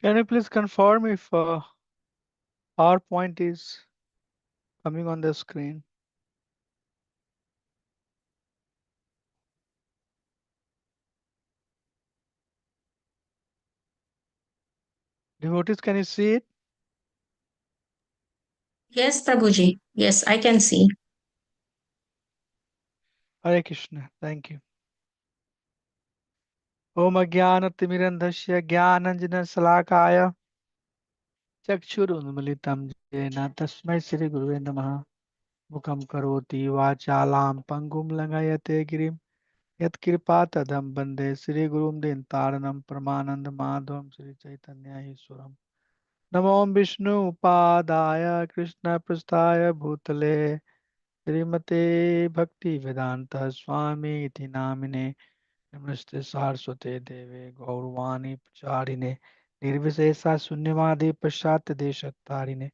Can you please confirm if PowerPoint is coming on the screen? Devotees, can you see it? Yes, Prabhuji. Yes, I can see. Hare Krishna. Thank you. Om Ajnanatimirandhasya Jnananjana चक्षुरुन्मिलितं येन तस्मै श्रीगुरुवे नमः मुखं करोति वाचालां पङ्गुं लङ्घयते गिरिं यत्कृपातदं वन्दे श्रीगुरुं दीनतारिणं परमानन्दमाधवं श्रीचैतन्यईश्वरम् नमो विष्णुपादाय कृष्णपृष्ठाय भूतले श्रीमते भक्तिवेदान्त स्वामी इति नामिने नमस्ते सारस्वते देवे गौरवाणी प्रचारिणे निर्विशेषा शून्यवादी पश्चात देशतारिणे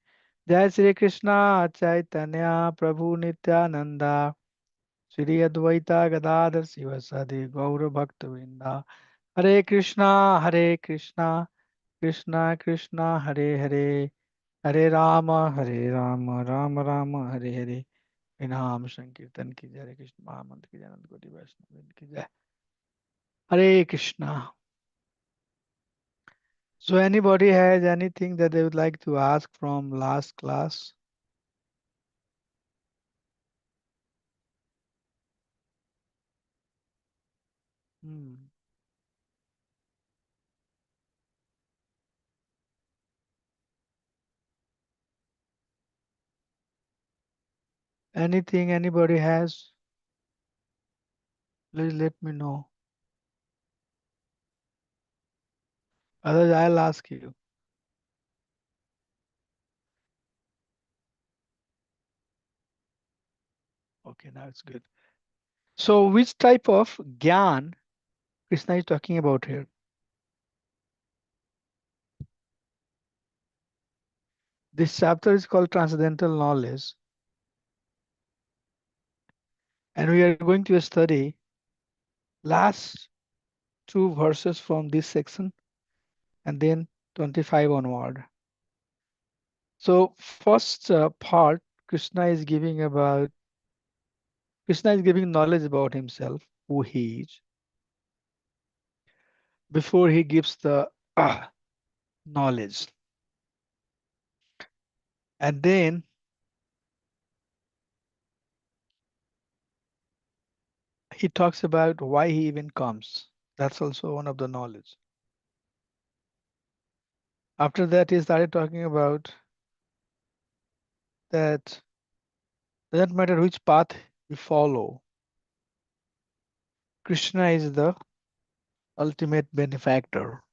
जय श्री कृष्णा चैतन्य प्रभु नित्यानंदा श्री अद्वैता गदाधर शिव सदि गौर भक्त वृंदा हरे कृष्णा कृष्णा कृष्णा हरे हरे हरे राम राम राम हरे हरे नाम संकीर्तन की जय हरे कृष्ण महामंत्र की जय अनंत कोटि वैष्णव वृंद की जय हरे Krishna. So anybody has anything that they would like to ask from last class? Hmm. Anything anybody has? Please let me know. Otherwise, I'll ask you. Okay, now it's good. So which type of Gyan Krishna is talking about here? This chapter is called Transcendental Knowledge. And we are going to study last two verses from this section and then 25 onward. So first part, Krishna is giving knowledge about himself, who he is, before he gives the knowledge. And then he talks about why he even comes. That's also one of the knowledge. After that, he started talking about that doesn't matter which path you follow, Krishna is the ultimate benefactor.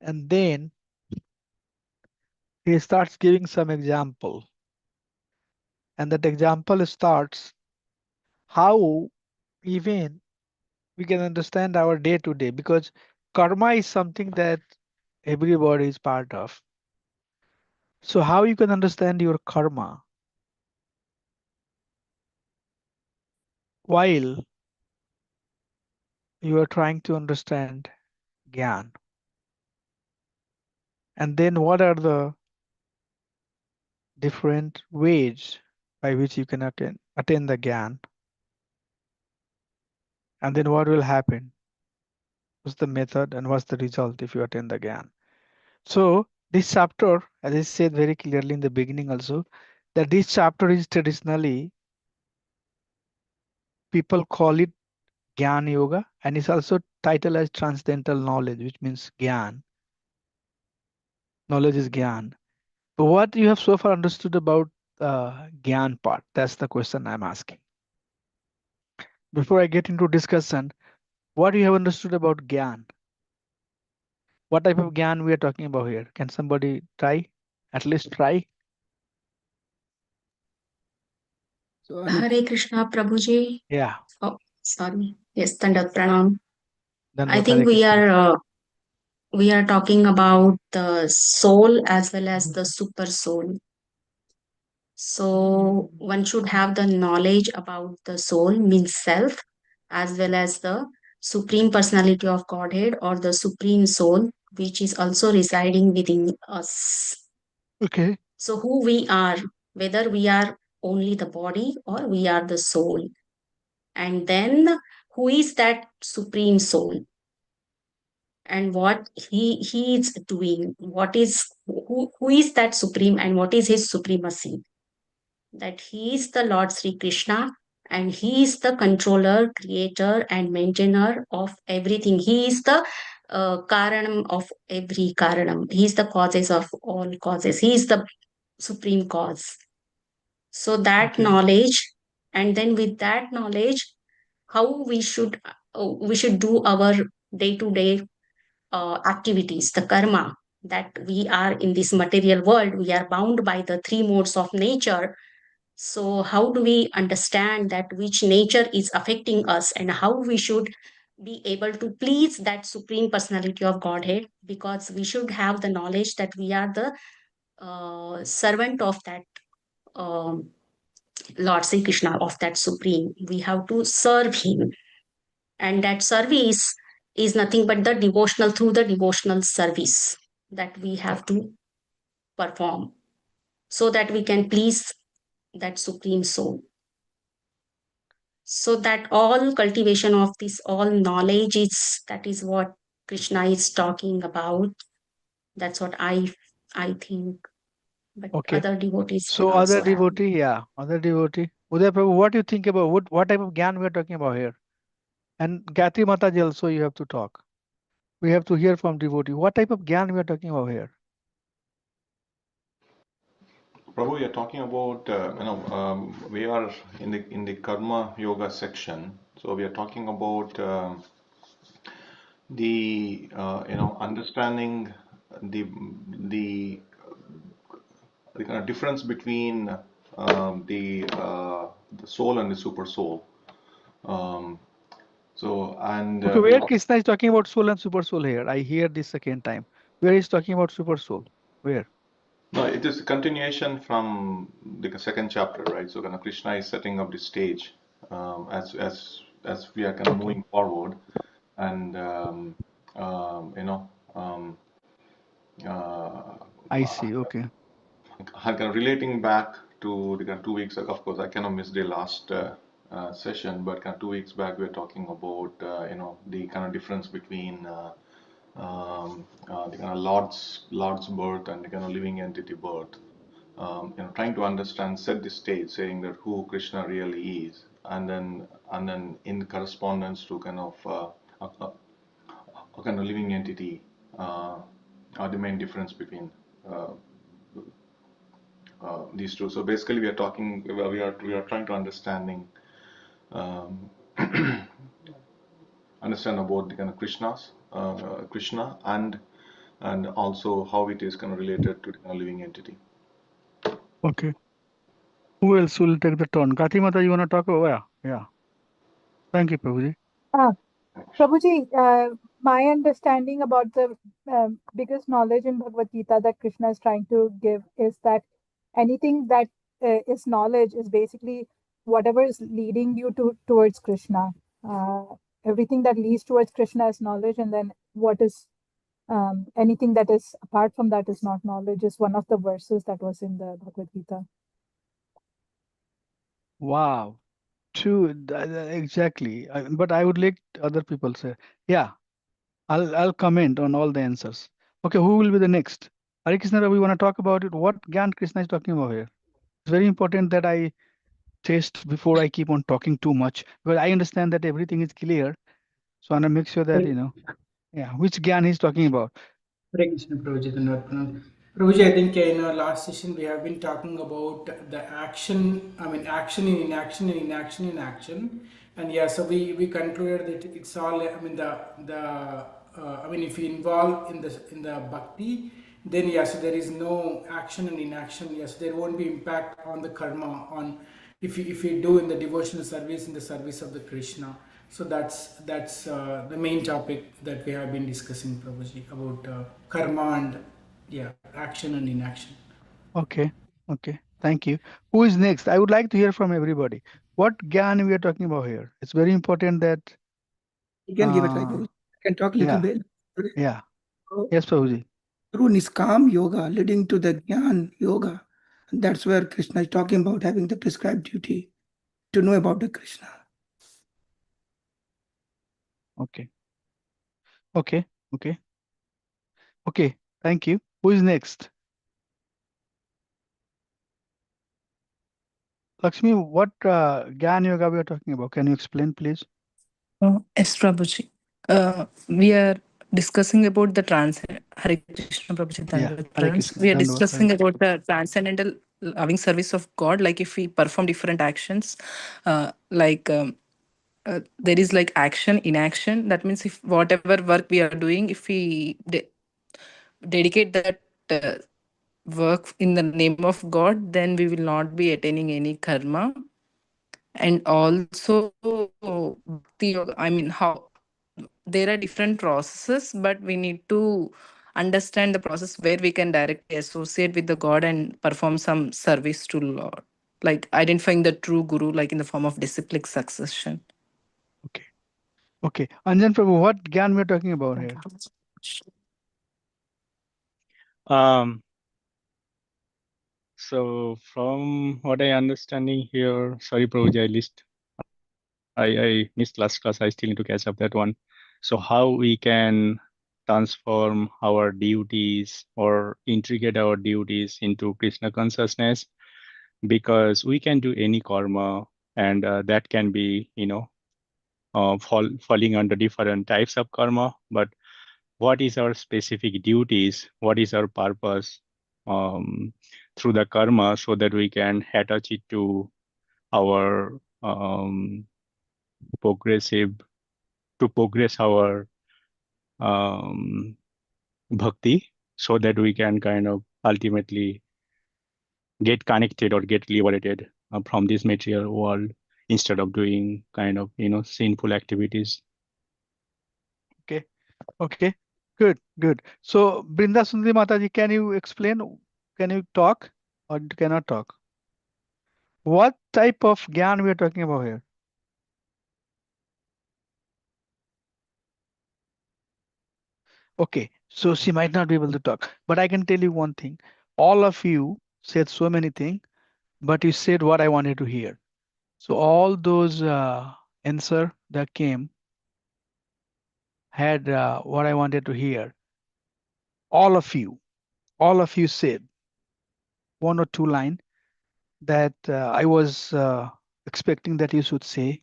And then he starts giving some example. And that example starts how even we can understand our day to day, because karma is something that everybody is part of. So how you can understand your karma while you are trying to understand Gyan? And then what are the different ways by which you can attain the Gyan? And then what will happen? What's the method and what's the result if you attain the Gyan? So this chapter, as I said very clearly in the beginning also, that this chapter is traditionally people call it Gyan Yoga, and it's also titled as Transcendental Knowledge, which means Gyan. Knowledge is Gyan. But what you have so far understood about Gyan part? That's the question I'm asking. Before I get into discussion, what you have understood about Gyan? What type of Gyan we are talking about here? Can somebody try? At least try? So any, Hare Krishna, Prabhuji. yeah, Oh, sorry. Yes, Dandavat Pranam. then I what think Hare Krishna. we are talking about the soul as well as the super soul. So one should have the knowledge about the soul, means self, as well as the supreme personality of Godhead or the supreme soul which is also residing within us. Okay. So, who we are, whether we are only the body or we are the soul. And then, who is that supreme soul? And what he is doing, what is who is that supreme and what is his supremacy? That he is the Lord Sri Krishna, and he is the controller, creator, and maintainer of everything. He is the Karanam of every Karanam. He is the causes of all causes. He is the supreme cause. So that Okay. knowledge, and then with that knowledge, how we should do our day to day activities, the karma, that we are in this material world. We are bound by the three modes of nature. So, how do we understand that which nature is affecting us and how we should be able to please that supreme personality of Godhead? Because we should have the knowledge that we are the servant of that um, Lord Sri Krishna, of that supreme. We have to serve him, and that service is nothing but the devotional, through the devotional service that we have to perform so that we can please that supreme soul. So that all cultivation of this all knowledge is, that is what Krishna is talking about. That's what I think, but Okay. other devotees can So other also have. devotee, yeah, other devotee. Uday Prabhu, what do you think about what type of gyan we are talking about here? And Gayatri Mataji also you have to talk. We have to hear from devotee. What type of gyan we are talking about here? Prabhu, you're talking about, we are in the Karma Yoga section. So we are talking about understanding the the the kind of difference between the soul and the super soul. Um, Okay, where Krishna is talking about soul and super soul here? I hear this second time. Where he's talking about super soul? Where? No, it is a continuation from the second chapter, right? So kind of Krishna is setting up the stage as we are kind of Okay. moving forward, and um, you know, um, uh, I see. Okay. kind of relating back to the kind of 2 weeks ago. Of course, I cannot miss the last session, but kind of 2 weeks back we were talking about the kind of difference between the kind of Lord's birth and the kind of living entity birth. Trying to understand, set the stage, saying that who Krishna really is, and then in correspondence to kind of a kind of living entity, are the main difference between uh, these two. So basically, we are trying to um, understand about the kind of Krishna, and also how it is kind of related to the kind of living entity. Okay. Who else will take the turn? Gayatri Mata, you want to talk about? Yeah. Yeah. Thank you, Prabhuji. Ah, Prabhuji, my understanding about the biggest knowledge in Bhagavad Gita that Krishna is trying to give is that anything that is knowledge is basically whatever is leading you towards Krishna. Uh, Everything that leads towards Krishna is knowledge, and then what is anything that is apart from that is not knowledge, is one of the verses that was in the Bhagavad Gita. Wow. True. Exactly. But I would like other people say. Yeah. I'll comment on all the answers. Okay. Who will be the next? Hare Krishna, we want to talk about it. What Gyan Krishna is talking about here? It's very important that I taste before I keep on talking too much, because I understand that everything is clear. So I want to make sure that, yeah, which Gyan he's talking about. Hare Krishna, Prabhuji, Dhanavad. Prabhuji, I think in our last session we have been talking about the action, action in inaction and inaction in action. And yeah, so we concluded that it's all, if you involve in the bhakti, then yes, there is no action and inaction. Yes, there won't be impact on the karma on if you do in the devotional service, in the service of the Krishna. So that's the main topic that we have been discussing, Prabhuji, about karma and action and inaction. Okay. Okay. Thank you. Who is next? I would like to hear from everybody. What Gyan we are talking about here? It's very important that, You can give it right. I can talk a little yeah. bit. Yeah. Yes, Prabhuji. Through Niskam yoga leading to the Gyan yoga. That's where Krishna is talking about having the prescribed duty to know about the Krishna. Okay. Okay. Okay. Okay. Thank you. Who is next? Lakshmi, what Gyan Yoga we are talking about? Can you explain, please? Yes, Prabhuji. We are discussing about the Hare Krishna Prabhuji. Yeah. Hare Krishna. We are Dandavat, discussing Hare about the transcendental loving service of God. Like if we perform different actions, there is like action, inaction. That means if whatever work we are doing, if we dedicate that work in the name of God, then we will not be attaining any karma. And also, bhakti yoga, I mean, how there are different processes, but we need to understand the process where we can directly associate with the God and perform some service to Lord, like identifying the true guru, like in the form of disciplic succession. Okay. Okay. Anjan Prabhu, what Gyan we are talking about here? So from what I understanding here, sorry, Prabhuji, I missed last class. I still need to catch up that one. So how we can transform our duties or integrate our duties into Krishna consciousness, because we can do any karma, and that can be, falling under different types of karma. But what is our specific duties? What is our purpose through the karma, so that we can attach it to our progress our bhakti, so that we can kind of ultimately get connected or get liberated from this material world, instead of doing kind of sinful activities. Okay. Okay. Good. Good. So Brinda Sundari Mataji, can you explain? Can you talk or cannot talk? What type of Gyan we are talking about here? Okay, so she might not be able to talk, but I can tell you one thing. All of you said so many things, but you said what I wanted to hear. So all those answer that came had what I wanted to hear. All of you said one or two line that I was expecting that you should say.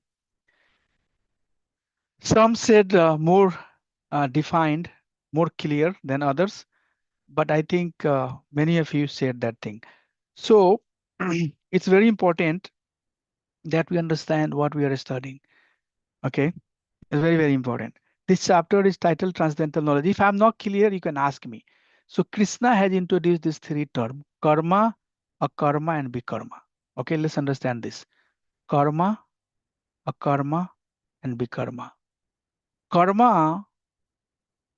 Some said more defined, more clear than others, but I think many of you said that thing. So it's very important that we understand what we are studying. Okay, it's very, very important. This chapter is titled Transcendental Knowledge. If I'm not clear, you can ask me. So Krishna has introduced these three terms: karma, akarma, and vikarma. Okay, let's understand this. Karma, akarma, and vikarma. Karma,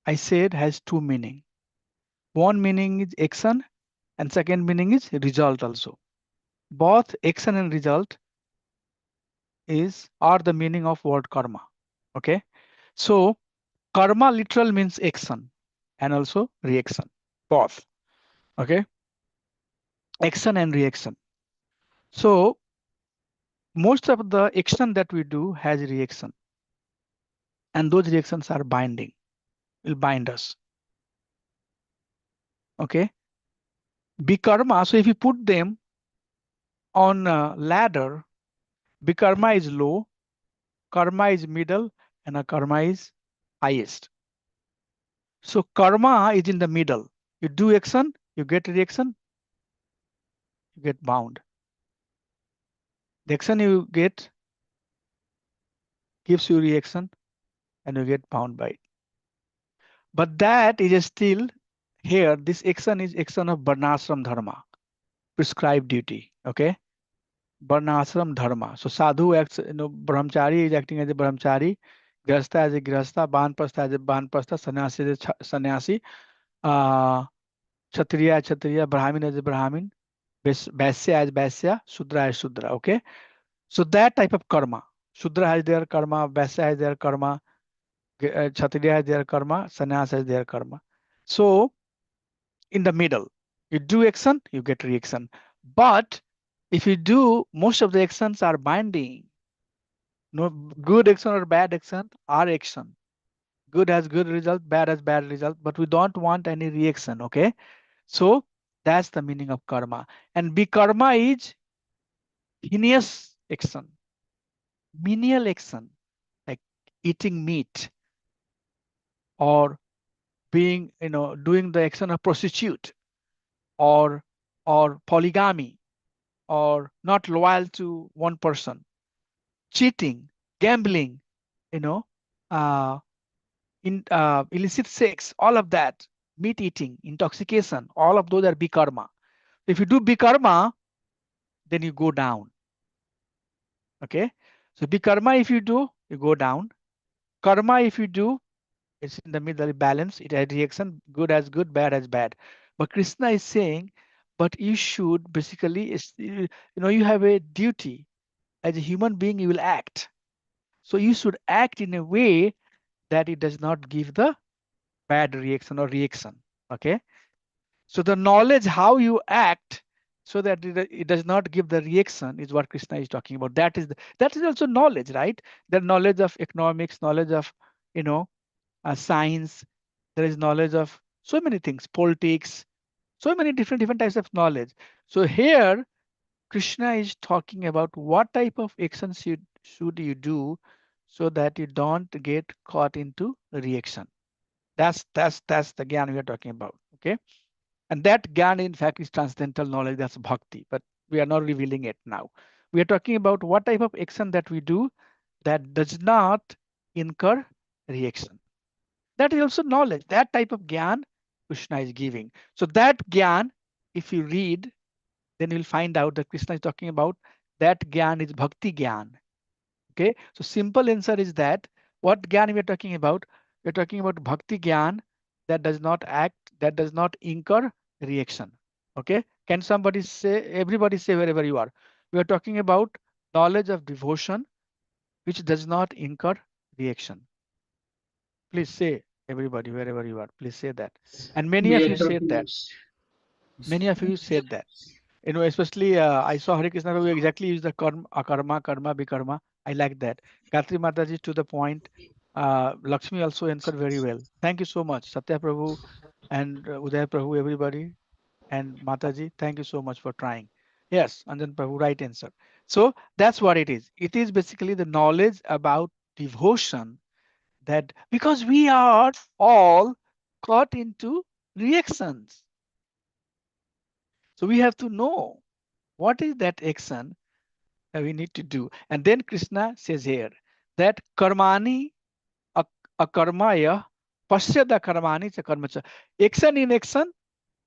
I said, has two meaning. One meaning is action, and second meaning is result also. Both action and result are the meaning of word karma. Okay, so karma literal means action and also reaction, both. Okay, action and reaction. So most of the action that we do has reaction, and those reactions are binding, will bind us. Okay, vikarma, so if you put them on a ladder, vikarma is low, karma is middle, and akarma is highest. So karma is in the middle. You do action, you get reaction, you get bound. The action you get gives you reaction, and you get bound by it. But that is still here. This action is action of Varnashram Dharma, prescribed duty. Okay, Varnashram Dharma. So sadhu acts, brahmachari is acting as a brahmachari, grihastha as a grihastha, banprastha as a banprastha, sannyasi as a sannyasi, kshatriya as kshatriya, brahmin as a brahmin, vaisya as vaisya, shudra as shudra. Okay, so that type of karma. Shudra has their karma, vaisya has their karma, kshatriya has their karma, sannyas has their karma. So in the middle, you do action, you get reaction. But if you do, most of the actions are binding. No good action or bad action are action. Good has good result, bad has bad result, but we don't want any reaction. Okay, so that's the meaning of karma. And karma is heinous action, menial action, like eating meat or being, doing the action of prostitute or polygamy or not loyal to one person, cheating, gambling, you know, uh, illicit sex, all of that, meat eating, intoxication, all of those are bikarma. If you do bikarma, then you go down. Okay, so bikarma, if you do, you go down. Karma, if you do, it's in the middle, balance. It has reaction, good as good, bad as bad. But Krishna is saying, but you should basically, you have a duty as a human being. You will act. So you should act in a way that it does not give the bad reaction or reaction. Okay. So the knowledge how you act so that it does not give the reaction is what Krishna is talking about. That is also knowledge, right? The knowledge of economics, knowledge of, science. There is knowledge of so many things, politics, so many different types of knowledge. So here Krishna is talking about what type of actions should you do so that you don't get caught into reaction. That's the gyan we are talking about. Okay. And that gyan, in fact, is transcendental knowledge. That's bhakti, but we are not revealing it now. We are talking about what type of action that we do that does not incur reaction. That is also knowledge. That type of gyan Krishna is giving. So that gyan, if you read, then you'll find out that Krishna is talking about that gyan is bhakti gyan. Okay, so simple answer is that what gyan we are talking about? We're talking about bhakti gyan that does not act, that does not incur reaction. Okay, can somebody say, everybody say wherever you are. We are talking about knowledge of devotion which does not incur reaction. Please say, everybody, wherever you are, please say that. And many of you said that. Many of you said that. Especially I saw Hare Krishna Prabhu exactly use the karma, bikarma. I like that. Gayatri Mataji to the point. Lakshmi also answered very well. Thank you so much. Satya Prabhu and Uday Prabhu, everybody. And Mataji, thank you so much for trying. Yes, Anjan Prabhu, right answer. So that's what it is. It is basically the knowledge about devotion, that because we are all caught into reactions. So we have to know what is that action that we need to do. And then Krishna says here that karmani akarmaya pasyada karmani cha karmacha. Action in action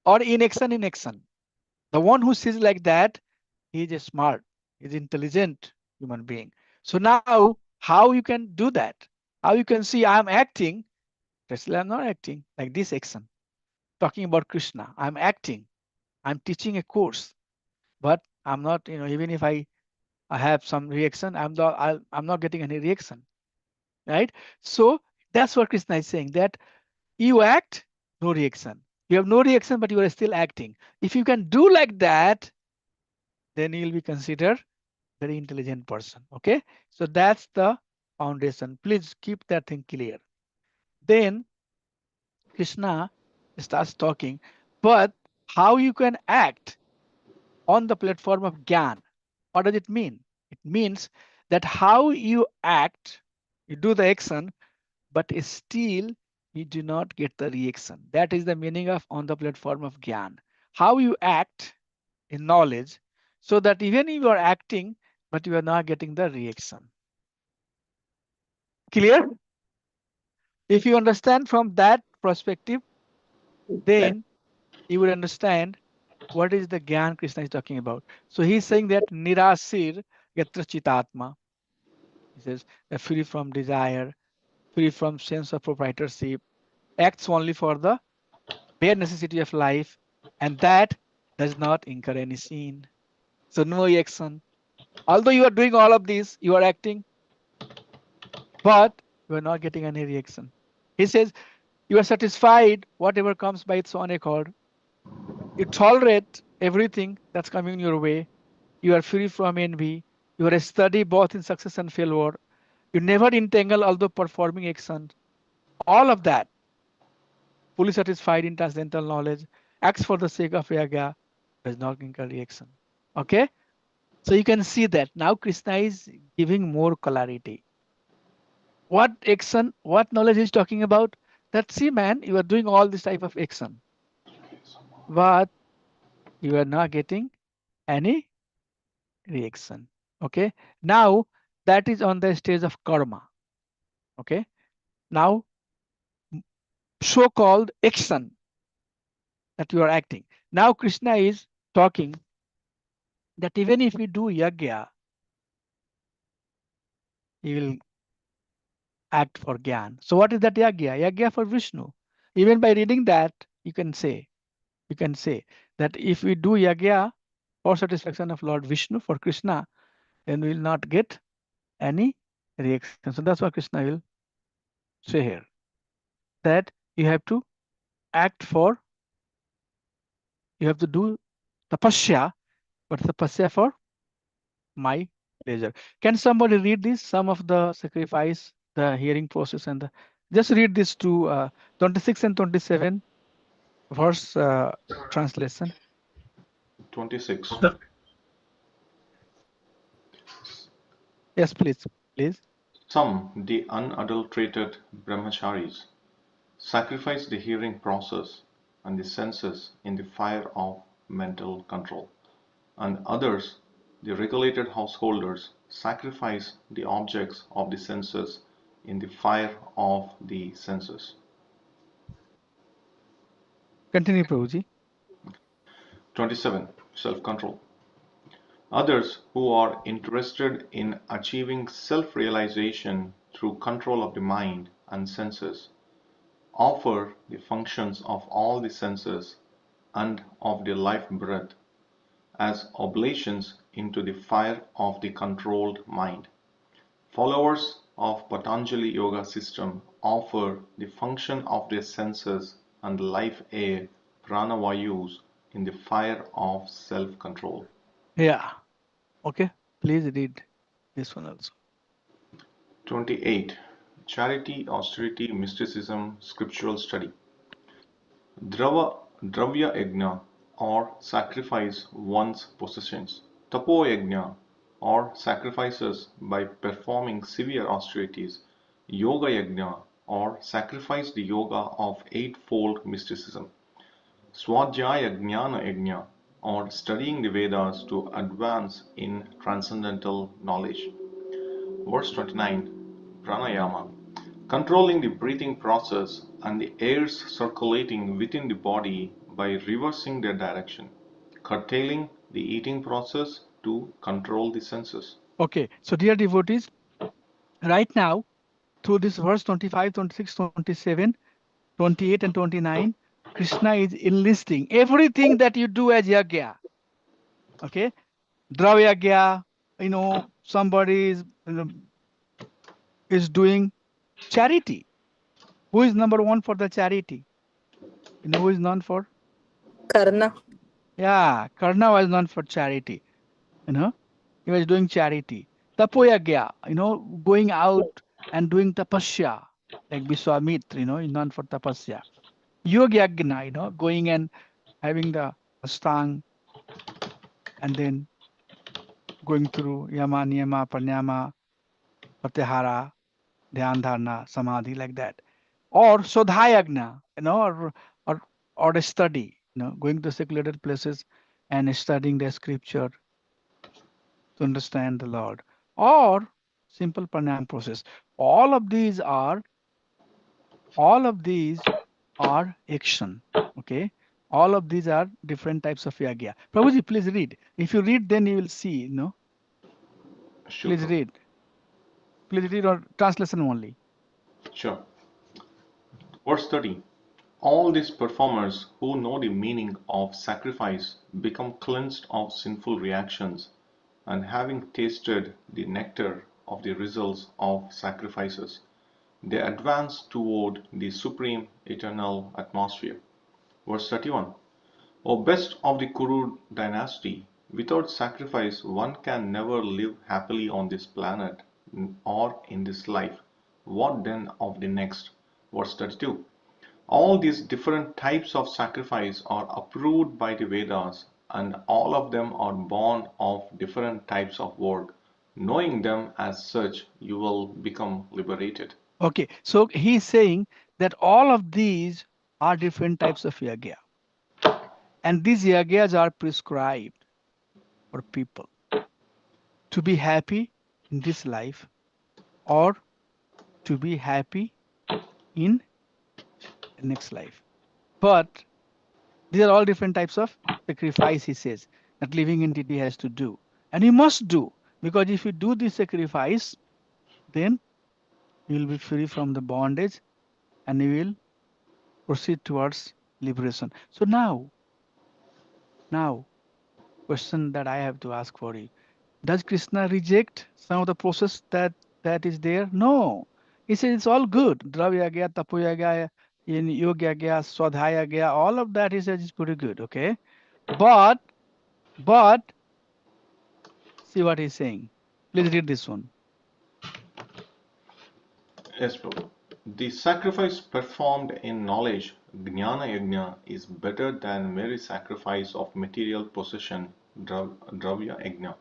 or inaction in action. The one who sees like that, he is a smart, is intelligent human being. So now how you can do that? How you can see I'm acting, actually I'm not acting, like this action. Talking about Krishna, I'm acting, I'm teaching a course, but I'm not, even if I have some reaction, I'm not getting any reaction, right? So that's what Krishna is saying, that you act, no reaction. You have no reaction, but you are still acting. If you can do like that, then you'll be considered very intelligent person. Okay, so that's the foundation. Please keep that thing clear. Then Krishna starts talking, but how you can act on the platform of Gyan. What does it mean? It means that how you act, you do the action, but still you do not get the reaction. That is the meaning of on the platform of Gyan. How you act in knowledge, so that even if you are acting, but you are not getting the reaction. Clear? If you understand from that perspective, then you would understand what is the Gyan Krishna is talking about. So he's saying that Nirasir Yatra Chitatma. He says free from desire, free from sense of proprietorship, acts only for the bare necessity of life, and that does not incur any sin. So no action. Although you are doing all of this, you are acting, but you are not getting any reaction. He says, You are satisfied whatever comes by its own accord. You tolerate everything that's coming your way. You are free from envy. You are steady both in success and failure. You never entangle although performing action. All of that, fully satisfied in transcendental knowledge, acts for the sake of Yagya, does not incur reaction. Okay? So you can see that now Krishna is giving more clarity. What action, what knowledge he's talking about? That see, man, you are doing all this type of action, but you are not getting any reaction. Okay. Now that is on the stage of karma. Okay. Now so-called action that you are acting. Now Krishna is talking that even if we do yagya, he will act for Gyan. So what is that yagya? Yagya for Vishnu. Even by reading that, you can say that if we do yagya for satisfaction of Lord Vishnu, for Krishna, then we will not get any reaction. So that's what Krishna will say here. That you have to act for, you have to do tapasya, but tapasya for my pleasure. Can somebody read this? Some of the sacrifice, the hearing process, and the just read this to 26 and 27 verse translation. 26. Yes, please, please. Some, the unadulterated brahmacharis, sacrifice the hearing process and the senses in the fire of mental control, and others, the regulated householders, sacrifice the objects of the senses in the fire of the senses. Continue, Prabhuji. 27. Self-control. Others who are interested in achieving self-realization through control of the mind and senses offer the functions of all the senses and of the life breath as oblations into the fire of the controlled mind. Followers of Patanjali Yoga system offer the function of their senses and life air pranavayus in the fire of self-control. Yeah. Okay. Please read this one also. 28. Charity, austerity, mysticism, scriptural study. Dravya yajna or sacrifice one's possessions. Tapo yajna or sacrifices by performing severe austerities. Yoga yajna or sacrifice the yoga of eightfold mysticism. Swadhyaya Jnana Yajna or studying the Vedas to advance in transcendental knowledge. Verse 29. Pranayama. Controlling the breathing process and the airs circulating within the body by reversing their direction. Curtailing the eating process to control the senses. Okay. So dear devotees, right now, through this verse 25, 26, 27, 28 and 29, Krishna is enlisting everything that you do as yagya. Okay. Dravya yagya, somebody is doing charity. Who is number one for the charity? Who is known for? Karna. Yeah, Karna was known for charity. He was doing charity. Tapoyagya, going out and doing tapasya, like Vishwamitra, is known for tapasya. Yogyagna, going and having the astang and then going through yama, niyama, pranayama, pratyahara, dhyan dharana, samadhi, like that. Or sodhayagna, or a study, going to secluded places and studying the scripture to understand the Lord, or simple pranayam process. All of these are action. Okay. All of these are different types of yagya. Prabhuji, please read. If you read, then you will see, Sure. Please read. Please read or translation only. Sure. Verse 30. All these performers who know the meaning of sacrifice become cleansed of sinful reactions, and having tasted the nectar of the results of sacrifices, they advance toward the supreme eternal atmosphere. Verse 31. O best of the Kuru dynasty, without sacrifice one can never live happily on this planet or in this life. What then of the next? Verse 32. All these different types of sacrifice are approved by the Vedas, and all of them are born of different types of work. Knowing them as such, you will become liberated. Okay, so he's saying that all of these are different types of yagya. And these yagyas are prescribed for people to be happy in this life or to be happy in the next life. But these are all different types of sacrifice, he says, that living entity has to do. And you must do, because if you do this sacrifice, then you will be free from the bondage and you will proceed towards liberation. So now, question that I have to ask for you. Does Krishna reject some of the process that is there? No. He says it's all good. Dravya gaya, tapoya gaya, in yoga gaya, swadhyaya gaya, all of that he says is pretty good, okay? But see what he's saying. Please read this one. Yes, Prabhu. The sacrifice performed in knowledge, Jnana Yajna, is better than mere sacrifice of material possession, Dravya Yajna.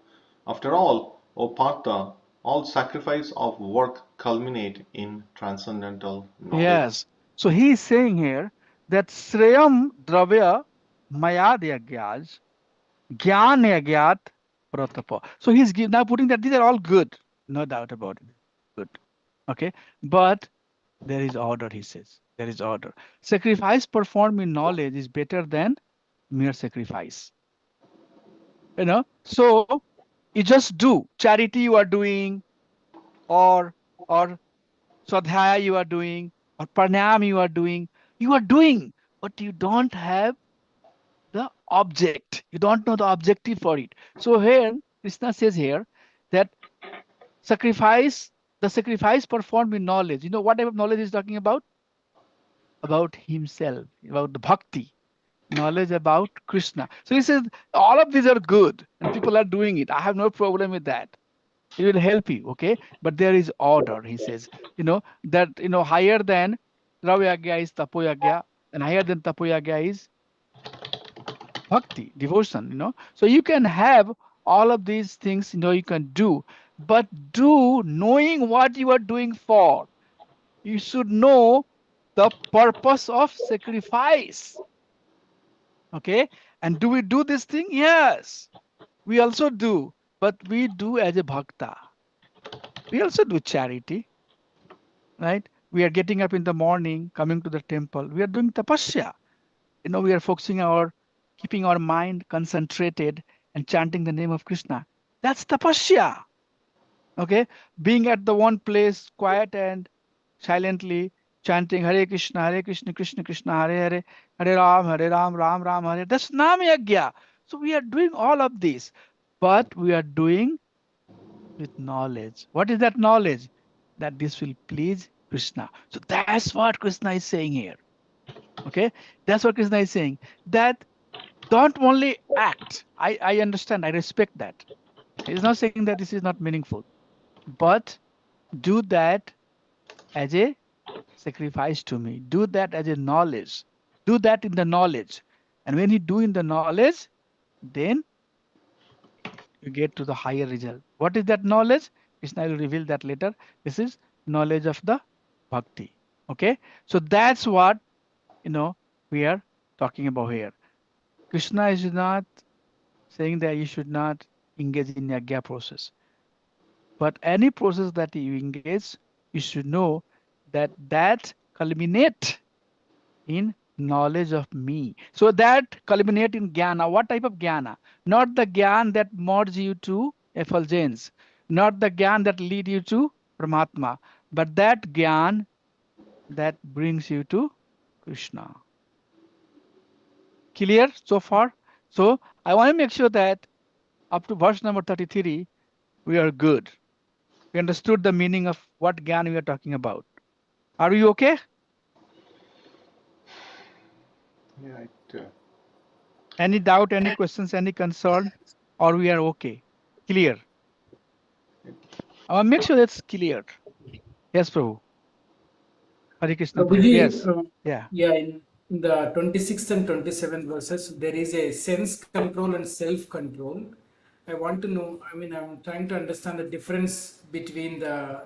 After all, O Partha, all sacrifice of work culminate in transcendental knowledge. Yes. So he is saying here that Shreyam Dravya Mayad Yagyaj Gyan Yagyat Pratapa. So he's now putting that these are all good. No doubt about it. Good. Okay. But there is order, he says. There is order. Sacrifice performed in knowledge is better than mere sacrifice. You know, so you just do charity you are doing, or swadhyaya you are doing, or pranayam you are doing, but you don't have the object. You don't know the objective for it. So here, Krishna says here that the sacrifice performed in knowledge. You know what type of knowledge he's talking about? About himself, about the bhakti, knowledge about Krishna. So he says all of these are good and people are doing it. I have no problem with that. It will help you, okay? But there is order, he says, that, higher than Dravya is Tapoyagya, and higher than Tapoyagya is bhakti, devotion, So you can have all of these things, you can do, but do knowing what you are doing for. You should know the purpose of sacrifice. Okay? And do we do this thing? Yes. We also do, but we do as a bhakta. We also do charity, right? We are getting up in the morning, coming to the temple. We are doing tapasya. We are keeping our mind concentrated and chanting the name of Krishna. That's tapasya. Okay? Being at the one place, quiet and silently chanting Hare Krishna, Krishna Krishna, Hare Hare, Hare Ram, Ram Ram, Hare. That's Nam Yagya. So we are doing all of this, but we are doing with knowledge. What is that knowledge? That this will please Krishna. So that's what Krishna is saying here. Okay, that's what Krishna is saying. That don't only act. I understand. I respect that. He's not saying that this is not meaningful, but do that as a sacrifice to me. Do that as a knowledge. Do that in the knowledge. And when you do in the knowledge, then you get to the higher result. What is that knowledge? Krishna will reveal that later. This is knowledge of the bhakti. Okay, so that's what we are talking about here. Krishna is not saying that you should not engage in yagya process, but any process that you engage, you should know that culminate in knowledge of me. So that culminate in jnana. What type of jnana? Not the jnana that merges you to effulgence, not the jnana that lead you to Paramatma, but that jnana that brings you to Krishna. Clear so far? So I want to make sure that up to verse number 33, we are good. We understood the meaning of what jnana we are talking about. Are you okay? Yeah, Any doubt, any questions, any concern, or we are okay? Clear? Make sure that's clear. Yes, Prabhu. Hare Krishna. Prabhu. Prabhuji, Yes. Yeah. yeah, in the 26th and 27th verses, there is a sense control and self control. I want to know, I mean, I'm trying to understand the difference between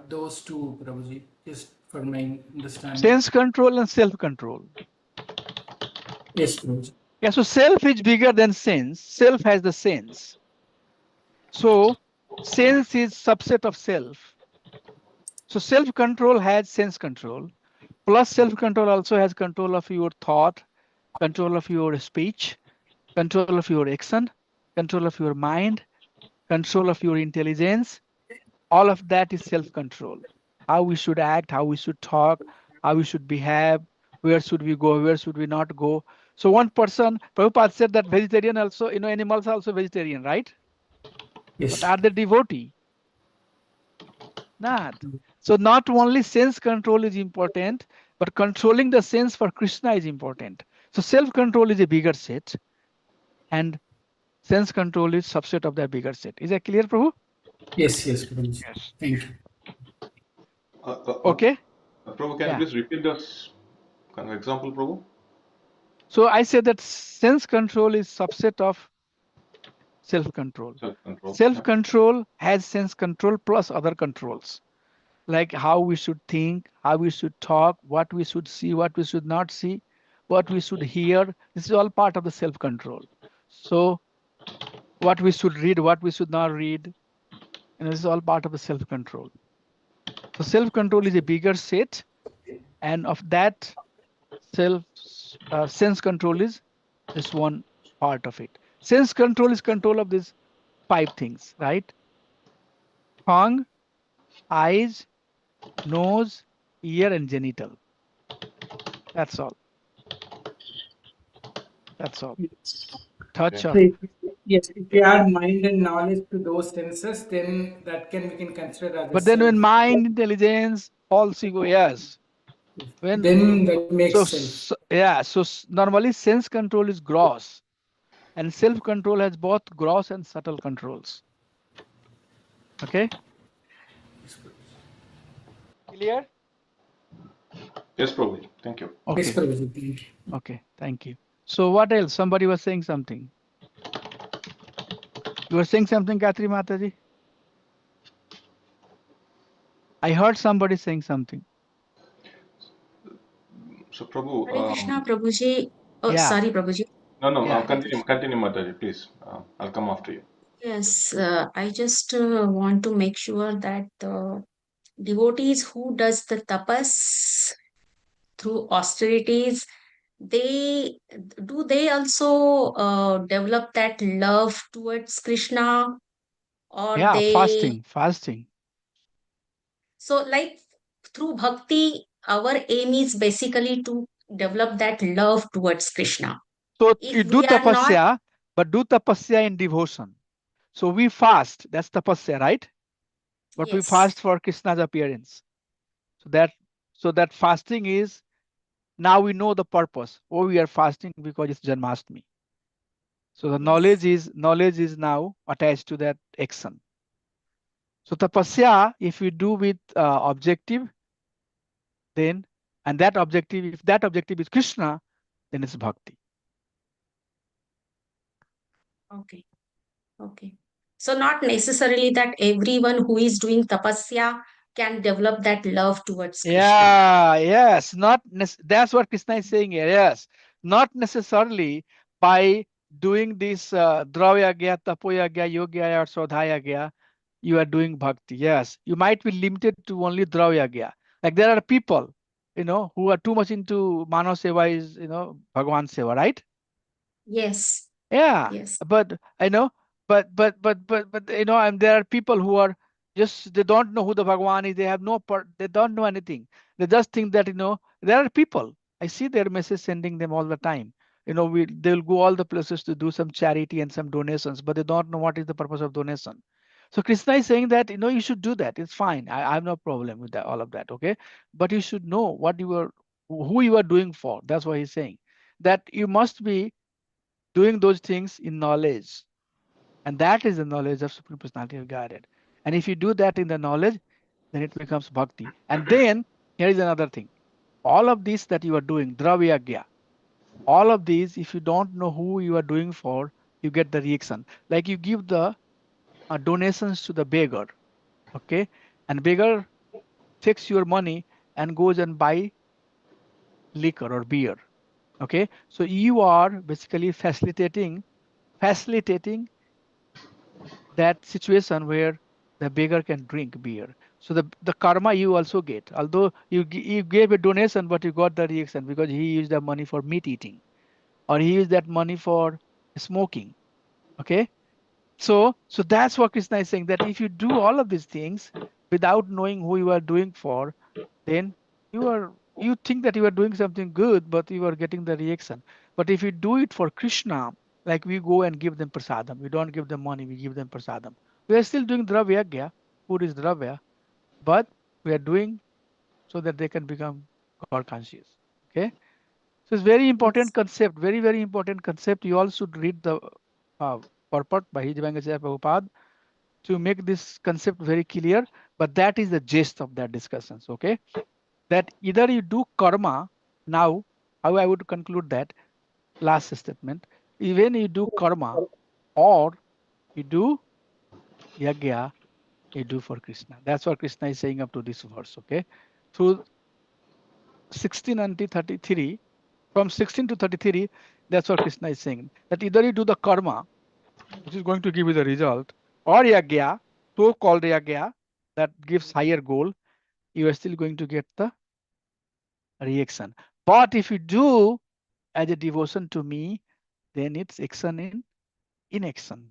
those two, Prabhuji, just for my understanding. Sense control and self control. Yes, Prabhuji. Yeah, so self is bigger than sense. Self has the sense. So sense is subset of self. So self control has sense control. Plus self control also has control of your thought, control of your speech, control of your action, control of your mind, control of your intelligence. All of that is self control. How we should act, how we should talk, how we should behave, where should we go, where should we not go. So one person, Prabhupada said that vegetarian also, animals are also vegetarian, right? Yes. But are they devotee? Not. So not only sense control is important, but controlling the sense for Krishna is important. So self-control is a bigger set, and sense control is subset of that bigger set. Is that clear, Prabhu? Yes, Prabhuji. Yes. Thank you. Okay. Prabhu, can you please repeat this kind of example, Prabhu? So I said that sense control is subset of self-control. Self-control. Self-control has sense control plus other controls, like how we should think, how we should talk, what we should see, what we should not see, what we should hear. This is all part of the self-control. So what we should read, what we should not read, and this is all part of the self-control. So self-control is a bigger set, and of that sense control is this one part of it. Sense control is control of these 5 things, right? Tongue, eyes, nose, ear, and genital. That's all. That's all. Touch. Okay. Yes, if you add mind and knowledge to those senses, then we can consider as. But then when mind, intelligence, false ego, yes. When then that makes sense. So yeah, so normally sense control is gross, and self control has both gross and subtle controls. Okay. Clear? Yes, Prabhu. Thank you. Okay. Yes, Prabhuji. Thank you. Okay, thank you. So what else? Somebody was saying something. You were saying something, Katri Mataji? I heard somebody saying something. So, Prabhu. Hare Krishna, Prabhuji. Oh, Yeah. sorry, Prabhuji. No, Yeah. continue, Mataji, please. I'll come after you. Yes, I just want to make sure that the devotees who does the tapas through austerities, they also develop that love towards Krishna, or Yeah, they fasting. so like through bhakti, our aim is basically to develop that love towards Krishna. So If you do we are not, tapasya, but do tapasya in devotion. So we fast, that's tapasya, right? But we yes, fast for Krishna's appearance. So that fasting is, now we know the purpose. Oh, we are fasting because it's Janmashtami. So the yes. knowledge is now attached to that action. So tapasya, if we do with objective, then, and that objective, if that objective is Krishna, then it's bhakti. Okay. Okay. So not necessarily that everyone who is doing tapasya can develop that love towards Krishna. Yeah, yes, that's what Krishna is saying here. Yes, not necessarily by doing this dravayagya, tapoyagya, yogya, or swadhyayagya, you are doing bhakti. Yes, you might be limited to only dravayagya. Like there are people, who are too much into manav seva is, Bhagwan seva, right? Yes. Yeah, Yes. but I know, but and there are people who are they don't know who the Bhagwan is. They have they don't know anything. They just think that there are people. I see their message sending them all the time. They'll go all the places to do some charity and some donations, but they don't know what is the purpose of donation. So Krishna is saying that, you should do that. It's fine. I have no problem with that, all of that. Okay. But you should know what who you are doing for. That's what he's saying. That you must be doing those things in knowledge. And that is the knowledge of Supreme Personality of Godhead. And if you do that in the knowledge, then it becomes bhakti. And then here is another thing. All of this that you are doing, dravyagya, all of these, if you don't know who you are doing for, you get the reaction. Like you give the donations to the beggar, okay? And beggar takes your money and goes and buy liquor or beer, okay? So you are basically facilitating that situation where the beggar can drink beer. So the karma you also get, although you gave a donation, but you got the reaction because he used the money for meat eating, or he used that money for smoking. Okay, so that's what Krishna is saying, that if you do all of these things without knowing who you are doing for, then you think that you are doing something good, but you are getting the reaction. But if you do it for Krishna, like we go and give them prasadam, we don't give them money, we give them prasadam. We are still doing dravya, food is dravya, but we are doing so that they can become God conscious. Okay, so it's very important concept, very, very important concept. You all should read the purport by His Divine Prabhupada to make this concept very clear. But that is the gist of that discussions. Okay, that either you do karma now. How I would conclude that last statement. Even you do karma, or you do yagya, you do for Krishna. That's what Krishna is saying up to this verse. Okay, through 16 until 33. From 16 to 33, that's what Krishna is saying. That either you do the karma, which is going to give you the result, or yagya, so-called yagya, that gives higher goal, you are still going to get the reaction. But if you do as a devotion to me, then it's action in inaction.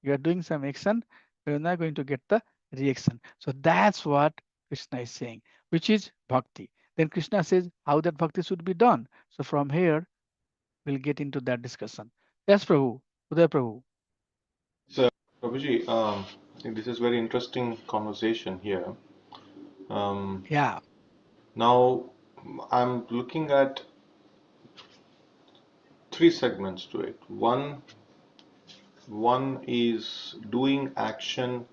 You are doing some action, you're not going to get the reaction. So that's what Krishna is saying, which is bhakti. Then Krishna says how that bhakti should be done. So from here, we'll get into that discussion. Yes, Prabhu. Uday Prabhu. So, Prabhuji, I think this is very interesting conversation here. Yeah. Now, I'm looking at three segments to it. One is doing action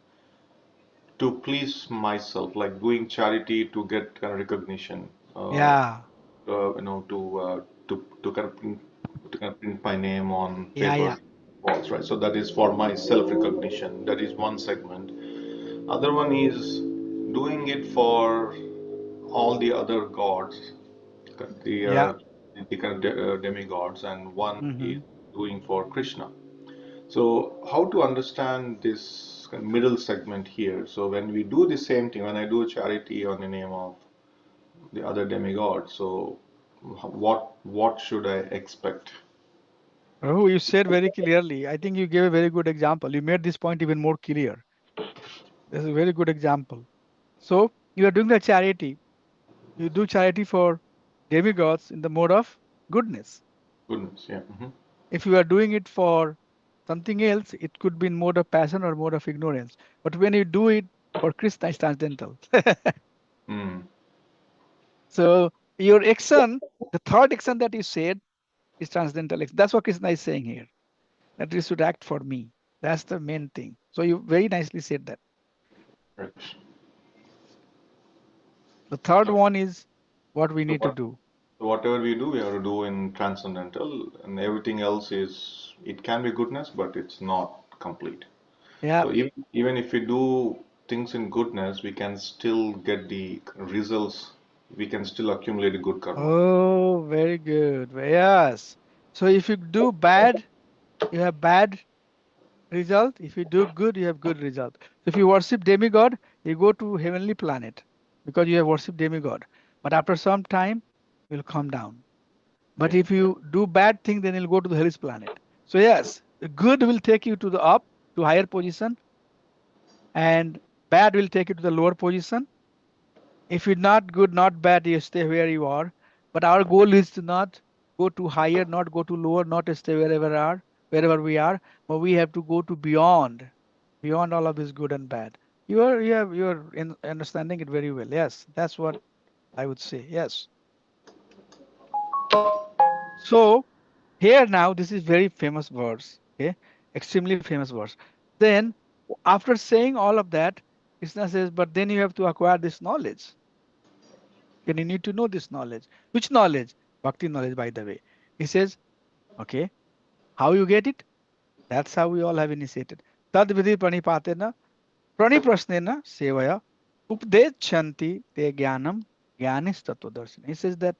to please myself, like doing charity to get kind of recognition. Yeah. To kind of print my name on Yeah. paper Yeah. walls, right? So that is for my self recognition. That is one segment. Other one is doing it for all the other gods, the Yeah. uh, the kind of demigods, and one is doing for Krishna. So how to understand this kind of middle segment here? So when we do the same thing, when I do charity on the name of the other demigod, so what should I expect? Prabhu, you said very clearly. I think you gave a very good example. You made this point even more clear. This is a very good example. So you are doing the charity. You do charity for demigods in the mode of goodness. Goodness, yeah. If you are doing it for something else, it could be in mode of passion or mode of ignorance. But when you do it for Krishna, it's transcendental. Mm. So your action, the third action that you said, is transcendental. That's what Krishna is saying here. That you should act for me. That's the main thing. So you very nicely said that. Right. The third one is what we So need to do. whatever we do, we have to do in transcendental, and everything else is, it can be goodness, but it's not complete. Yeah. So even if we do things in goodness, we can still get the results. We can still accumulate a good karma. Oh, very good. Yes. So if you do bad, you have bad result. If you do good, you have good result. So if you worship demigod, you go to heavenly planet because you have worshipped demigod. But after some time, you'll come down. But Yeah. if you do bad thing, then you'll go to the hellish planet. So yes, the good will take you to the up, to higher position, and bad will take you to the lower position. If you're not good, not bad, you stay where you are. But our goal is to not go to higher, not go to lower, not stay wherever we are, but we have to go to beyond. beyond all of this good and bad. You're understanding it very well. Yes, that's what I would say. Yes. So here now, this is very famous verse. Okay, extremely famous verse. Then after saying all of that, Krishna says, but then you have to acquire this knowledge. And you need to know this knowledge. Which knowledge? Bhakti knowledge, by the way. He says, okay, how you get it? That's how we all have initiated. Tad vidhi pranipatena praniprasnena sevaya updechanti te jnanam jnanis tattvadarshana. He says that,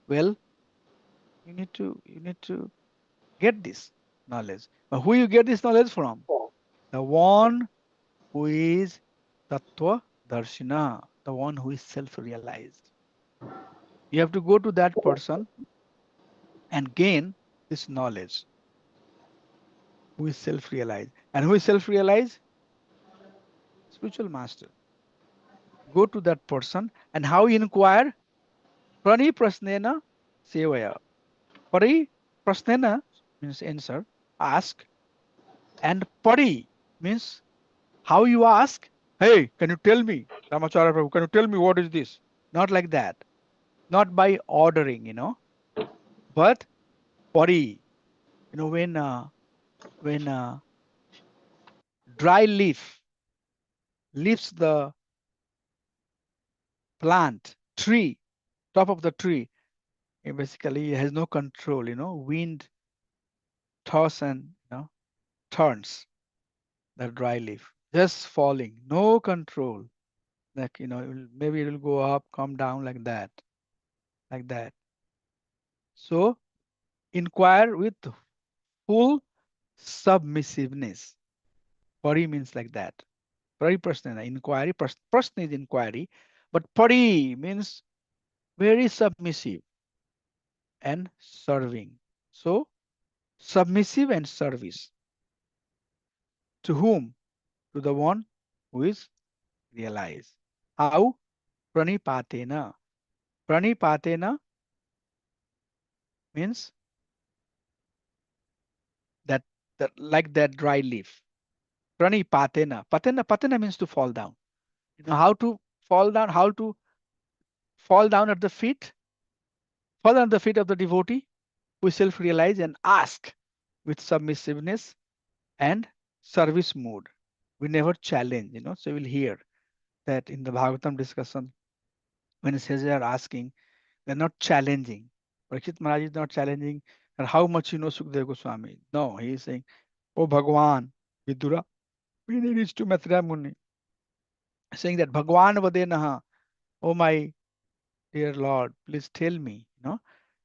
well, you need to get this knowledge. But who you get this knowledge from? The one who is tattva darshina, the one who is self-realized. You have to go to that person and gain this knowledge. Who is self-realized? And who is self-realized? Spiritual master. Go to that person and how you inquire? Prani prasnena sevaya. Pari prasnena means answer, ask. And pari means how you ask. Hey, can you tell me, Ramacharya Prabhu, can you tell me what is this? Not like that. Not by ordering, but pari. When dry leaf leaves the plant, tree, top of the tree, it basically has no control, wind toss and turns the dry leaf, just falling, no control. Like, maybe it will go up, come down like that. So inquire with full submissiveness. Pari means like that. Pari prasna, inquiry. Prasna is inquiry, but pari means very submissive and serving. So submissive and service. To whom? To the one who is realized. How? Pranipatena. Pranipatena means that like that dry leaf. Pranipatena. Patena means to fall down. How to fall down? How to fall down at the feet? Fall down at the feet of the devotee who self-realize and ask with submissiveness and service mood. We never challenge, so we'll hear that in the Bhagavatam discussion, when it says they are asking, they're not challenging. Parikshit Maharaj is not challenging and how much you know Sukadeva Goswami. No, he is saying, oh Bhagwan, Vidura, we need reach to Maitreya Muni. Saying that Bhagwan Vadenaha, oh my dear Lord, please tell me,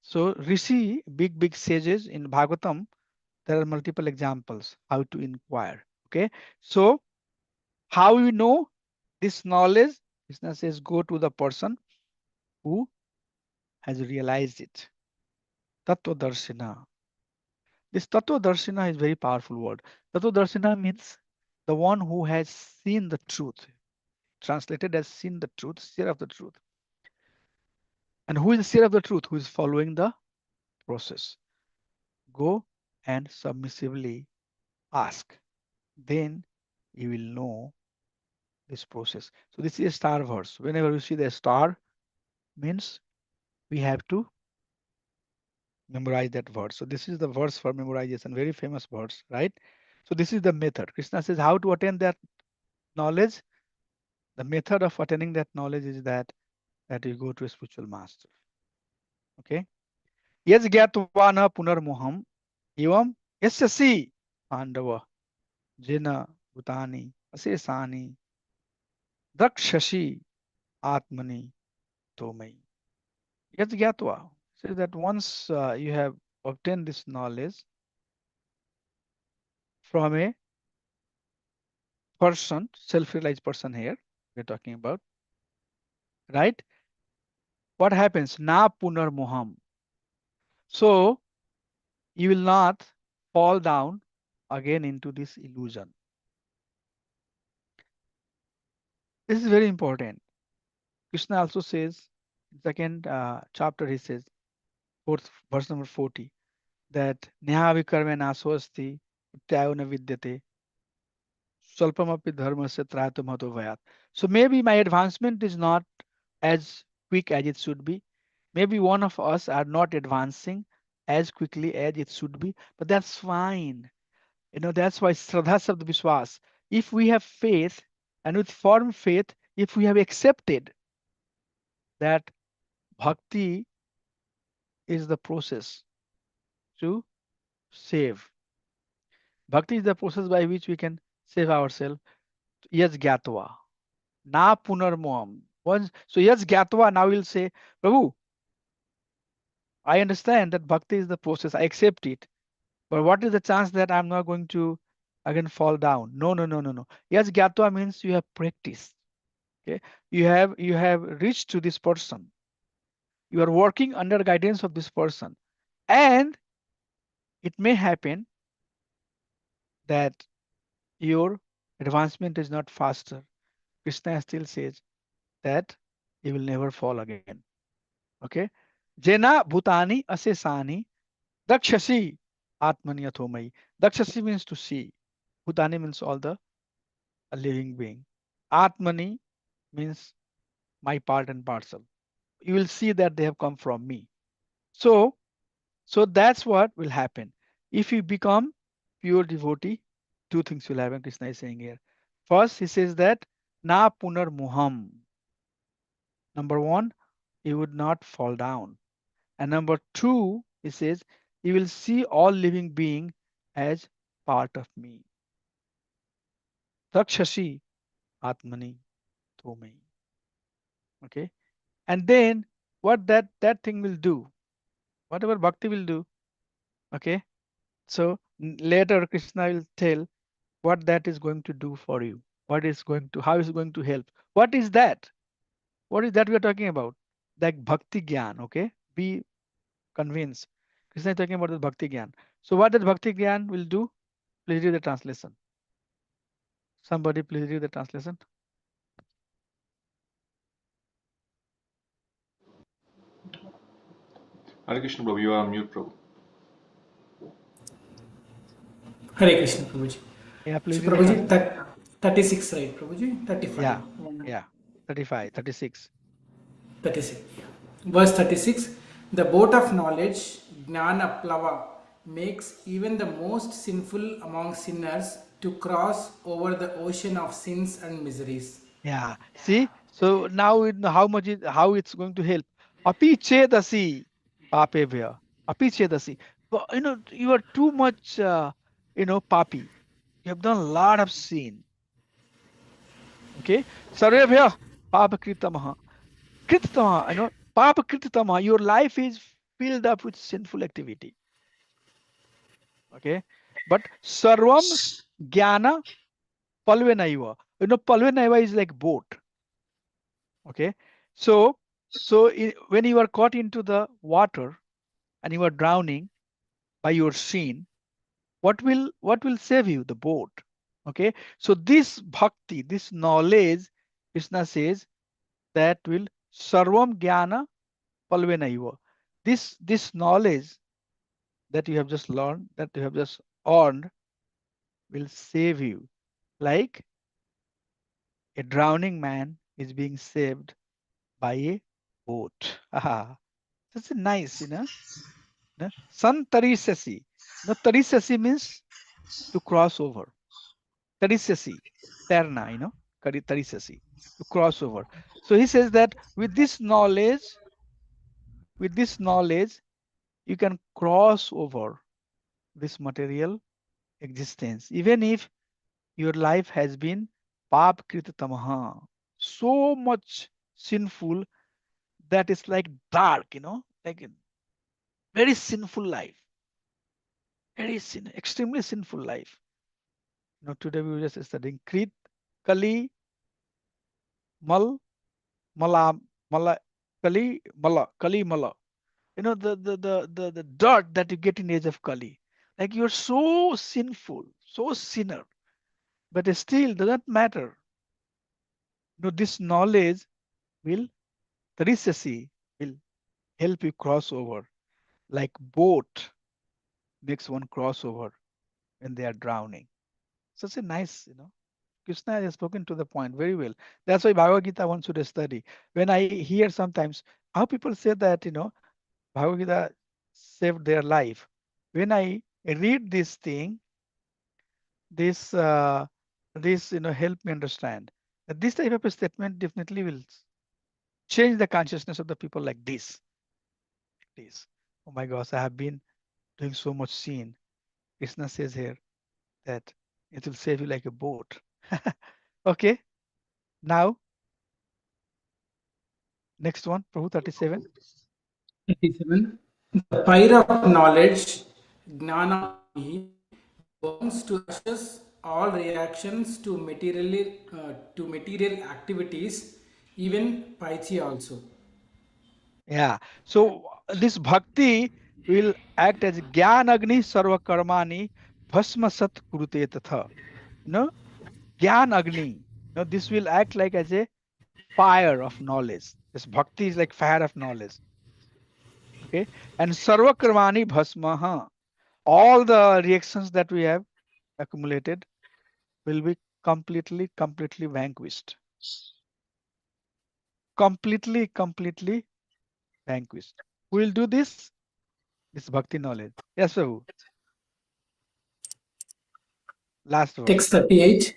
So Rishi, big sages in Bhagavatam, there are multiple examples how to inquire. Okay, so how you know this knowledge? Krishna says, go to the person who has realized it. Tattva Darshina. This Tattva Darshina is very powerful word. Tattva Darshina means the one who has seen the truth. Translated as seen the truth, seer of the truth. And who is the seer of the truth? Who is following the process. Go and submissively ask. Then you will know this process. So this is a star verse. Whenever you see the star, means we have to memorize that verse. So this is the verse for memorization, very famous verse, right? So this is the method. Krishna says how to attain that knowledge. The method of attaining that knowledge is that you go to a spiritual master. Okay. Yaj gyatva na punarmoham evam yasyasi pandava jena bhutani asesani dakshashi atmani tomai. Yaj gyatva says that once you have obtained this knowledge from a person, self-realized person here we're talking about, right? What happens? Na punar moham. So you will not fall down again into this illusion. This is very important. Krishna also says, in second chapter, he says, verse number 40, that Neha vikarme naswasti utyayona vidyate Swalpamapi dharmasya trayatamhato vayat. So maybe my advancement is not as quick as it should be. Maybe one of us are not advancing as quickly as it should be, but that's fine. That's why Shraddha Sabd Vishwas. If we have faith, and with firm faith, if we have accepted that bhakti is the process to save. Bhakti is the process by which we can save ourselves. Yaj gyatva. Na punarmoham. So yaj gyatva, now we'll say, Prabhu, I understand that bhakti is the process. I accept it. But what is the chance that I'm not going to again fall down? No, no, no, no, no. Yaj gyatva means you have practiced. Okay. You have reached to this person. You are working under guidance of this person. And it may happen that your advancement is not faster. Krishna still says that you will never fall again. Okay. Jena bhutani asesani dakshasi atmani athomai. Dakshasi means to see. Bhutani means all the living being. Atmani means my part and parcel. You will see that they have come from me. So that's what will happen. If you become pure devotee, two things will happen, Krishna is saying here. First, he says that na punar muham. Number one, you would not fall down. And number two, he says, you will see all living being as part of me. Rakshasi atmani tomai. Okay. And then what that thing will do, whatever bhakti will do. Okay. So later Krishna will tell what that is going to do for you. How is it going to help? What is that? What is that we are talking about? Like bhakti gyan. Okay. Be convinced. Krishna is talking about the bhakti gyan. So what that bhakti gyan will do? Please read the translation. Somebody please read the translation. Hare Krishna Prabhu, you are on mute, Prabhu. Hare Krishna, Prabhuji. Yeah, please So, read the Prabhuji, translation. 36, right, Prabhuji? 35. Yeah. 35, 36. 36. Verse 36. The boat of knowledge, Jnana Plava, makes even the most sinful among sinners to cross over the ocean of sins and miseries. Yeah. See, so now we know how it's going to help. Api chedasi papebhya. Api chedasi. But, you are too much, papi. You have done a lot of sin. Okay. Sarvebhya papakritamaha. Kritamaha, papakritamaha. Your life is filled up with sinful activity. Okay. But sarvam jnana palvenaiva. Palvenaiva is like boat. Okay. So when you are caught into the water and you are drowning by your sin, what will save you? The boat. Okay. So this bhakti, this knowledge, Krishna says that will sarvam jnana palvenaiva. This knowledge that you have just learned, that you have just earned, will save you. Like a drowning man is being saved by a boat. That's nice, San tarisasi. Tarisasi means to cross over. Tarisasi, terna, tarisasi, to cross over. So he says that with this knowledge, you can cross over this material existence, even if your life has been pap krita tamaha, so much sinful that is like dark, like a very sinful life, extremely sinful life. Today we were just studying Krit, Kali, Mal, Mala, Mala, Kali, Mala, Kali, Mala. The dirt that you get in age of Kali. Like you're so sinful, so sinner, but still doesn't matter. This knowledge will, Tarisasi, will help you cross over. Like boat makes one crossover when they are drowning. Such a nice, Krishna has spoken to the point very well. That's why Bhagavad Gita one should study. When I hear sometimes how people say that, Bhagavad Gita saved their life. When I read this thing, this help me understand that this type of a statement definitely will change the consciousness of the people like this. Oh my gosh, I have been doing so much sin. Krishna says here that it will save you like a boat. Okay, now next one, Prabhu 37. 37. The fire of knowledge, Gnana, burns to ashes all reactions to material activities, even Paichi also. Yeah, so this bhakti will act as Gyan Agni Sarva Karmani Bhasma Sat Kurute Tatha. Gyan Agni. This will act like as a fire of knowledge. This bhakti is like fire of knowledge. Okay, and Sarva Karmani Bhasma. All the reactions that we have accumulated will be completely vanquished. Completely vanquished. Who will do this? This bhakti knowledge. Yes, Prabhu. Last verse. Text 38.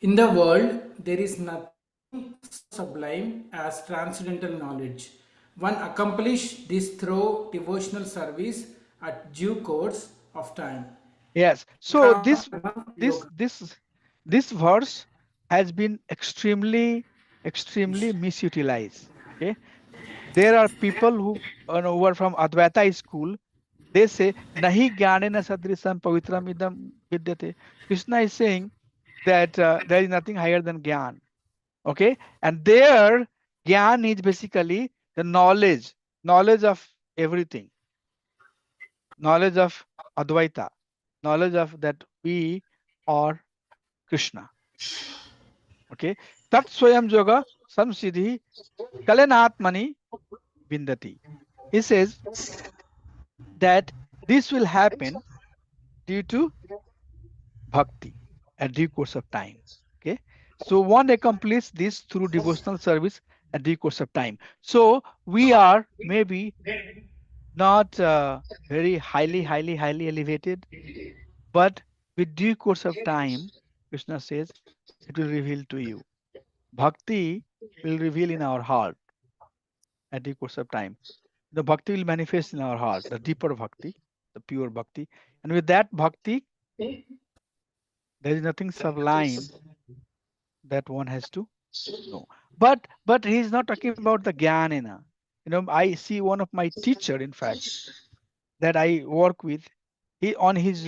In the world, there is nothing so sublime as transcendental knowledge. One accomplish this through devotional service at due course of time. Yes. So this Yoga. verse has been extremely misutilized. Okay. There are people who are from Advaita school. They say nahi jnanena sadrisam pavitram idam vidyate. Krishna is saying that there is nothing higher than Gyan. Okay, and there Gyan is basically the knowledge of everything, knowledge of Advaita, knowledge of that we are Krishna. Okay, Tat Swayam Yoga Samsiddhi Kalanatmani Vindati. He says that this will happen due to bhakti at due course of time. Okay, so one accomplishes this through devotional service at due course of time. So we are maybe not very highly elevated, but with due course of time, Krishna says, it will reveal to you. Bhakti will reveal in our heart at due course of time. The bhakti will manifest in our heart, the deeper bhakti, the pure bhakti. And with that bhakti, there is nothing sublime that one has to know. But he is not talking about the jnana. I see one of my teacher, in fact, that I work with. He on his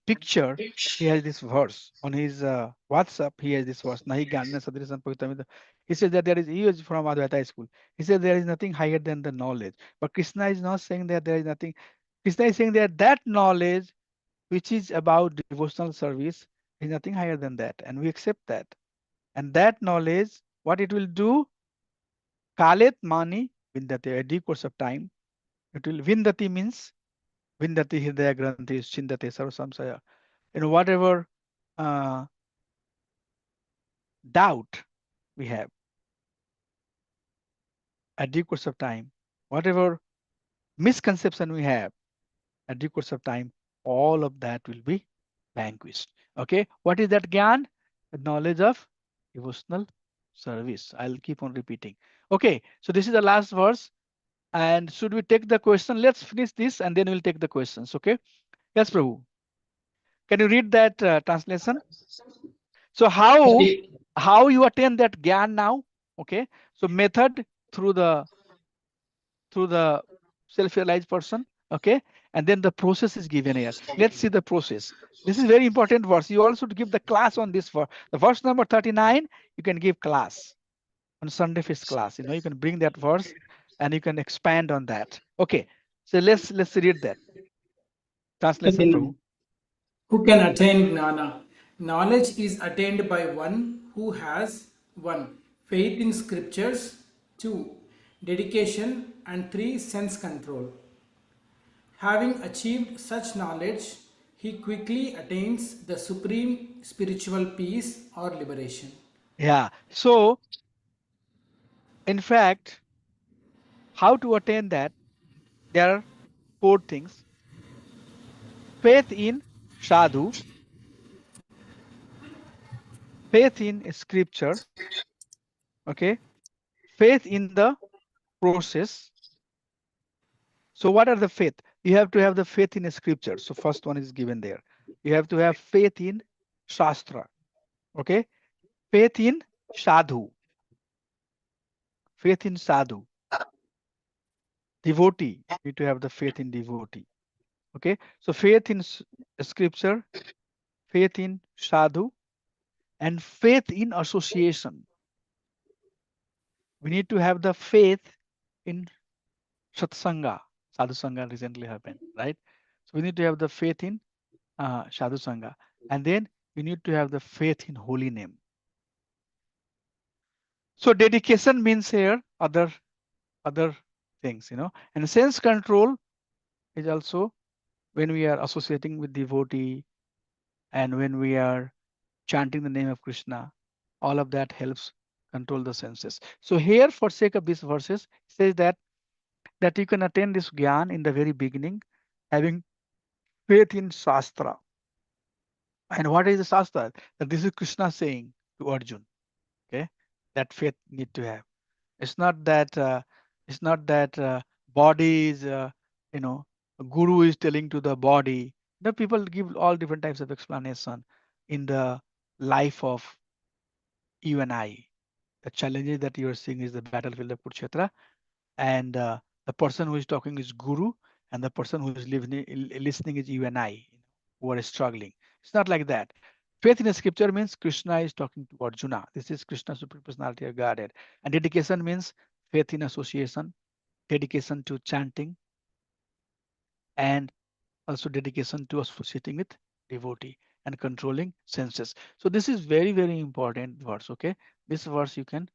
picture, he has this verse. On his WhatsApp, he has this verse. Nahi jnana sadrisam pavitamita. He says that he is from Advaita school. He says there is nothing higher than the knowledge. But Krishna is not saying that there is nothing. Krishna is saying that knowledge which is about devotional service is nothing higher than that, and we accept that. And that knowledge, what it will do, kalet mani vindate, a due course of time, it will vindati means vindati hridaya granthi chindate sarvasamsaya. Whatever doubt we have at due course of time, whatever misconception we have at due course of time, all of that will be vanquished. Okay, what is that gyan? The knowledge of devotional service. I'll keep on repeating. Okay, so this is the last verse. And should we take the question? Let's finish this and then we'll take the questions. Okay. Yes, Prabhu. Can you read that translation? So how you attain that gyan now? Okay. So method through the self-realized person. Okay. And then the process is given here. Let's see the process. This is very important verse. You also give the class on this verse. The verse number 39, you can give class on Sunday Feast class. You can bring that verse and you can expand on that. Okay. So let's read that. Translation, Prabhu. Who can attain gnana? Knowledge is attained by one who has 1. Faith in scriptures, 2. Dedication, and 3. Sense control. Having achieved such knowledge, he quickly attains the supreme spiritual peace or liberation. Yeah. So, in fact, how to attain that? There are 4 things: faith in sadhu, faith in scripture, okay, faith in the process. So, what are the faith? You have to have the faith in scripture. So, first one is given there. You have to have faith in shastra, okay, faith in sadhu, faith in sadhu, devotee. You need to have the faith in devotee, okay. So, faith in scripture, faith in sadhu, and faith in association. We need to have the faith in satsanga. Sadhu Sangha recently happened, right? So we need to have the faith in Sadhu Sangha. And then we need to have the faith in holy name. So dedication means here other things, and sense control is also when we are associating with devotee and when we are chanting the name of Krishna, all of that helps control the senses. So here, for sake of these verses, it says that you can attain this gyan in the very beginning, having faith in Shastra. And what is the Shastra? That this is Krishna saying to Arjun. Okay, that faith need to have. It's not that body is guru is telling to the body. The people give all different types of explanation in the life of you and I. The challenges that you are seeing is the battlefield of Kurukshetra, and the person who is talking is guru, and the person who is listening is you and I, who are struggling. It's not like that. Faith in scripture means Krishna is talking to Arjuna. This is Krishna, supreme personality of Godhead. And dedication means faith in association, dedication to chanting, and also dedication to associating with devotee and controlling senses. So this is very, very important verse. Okay, this verse you can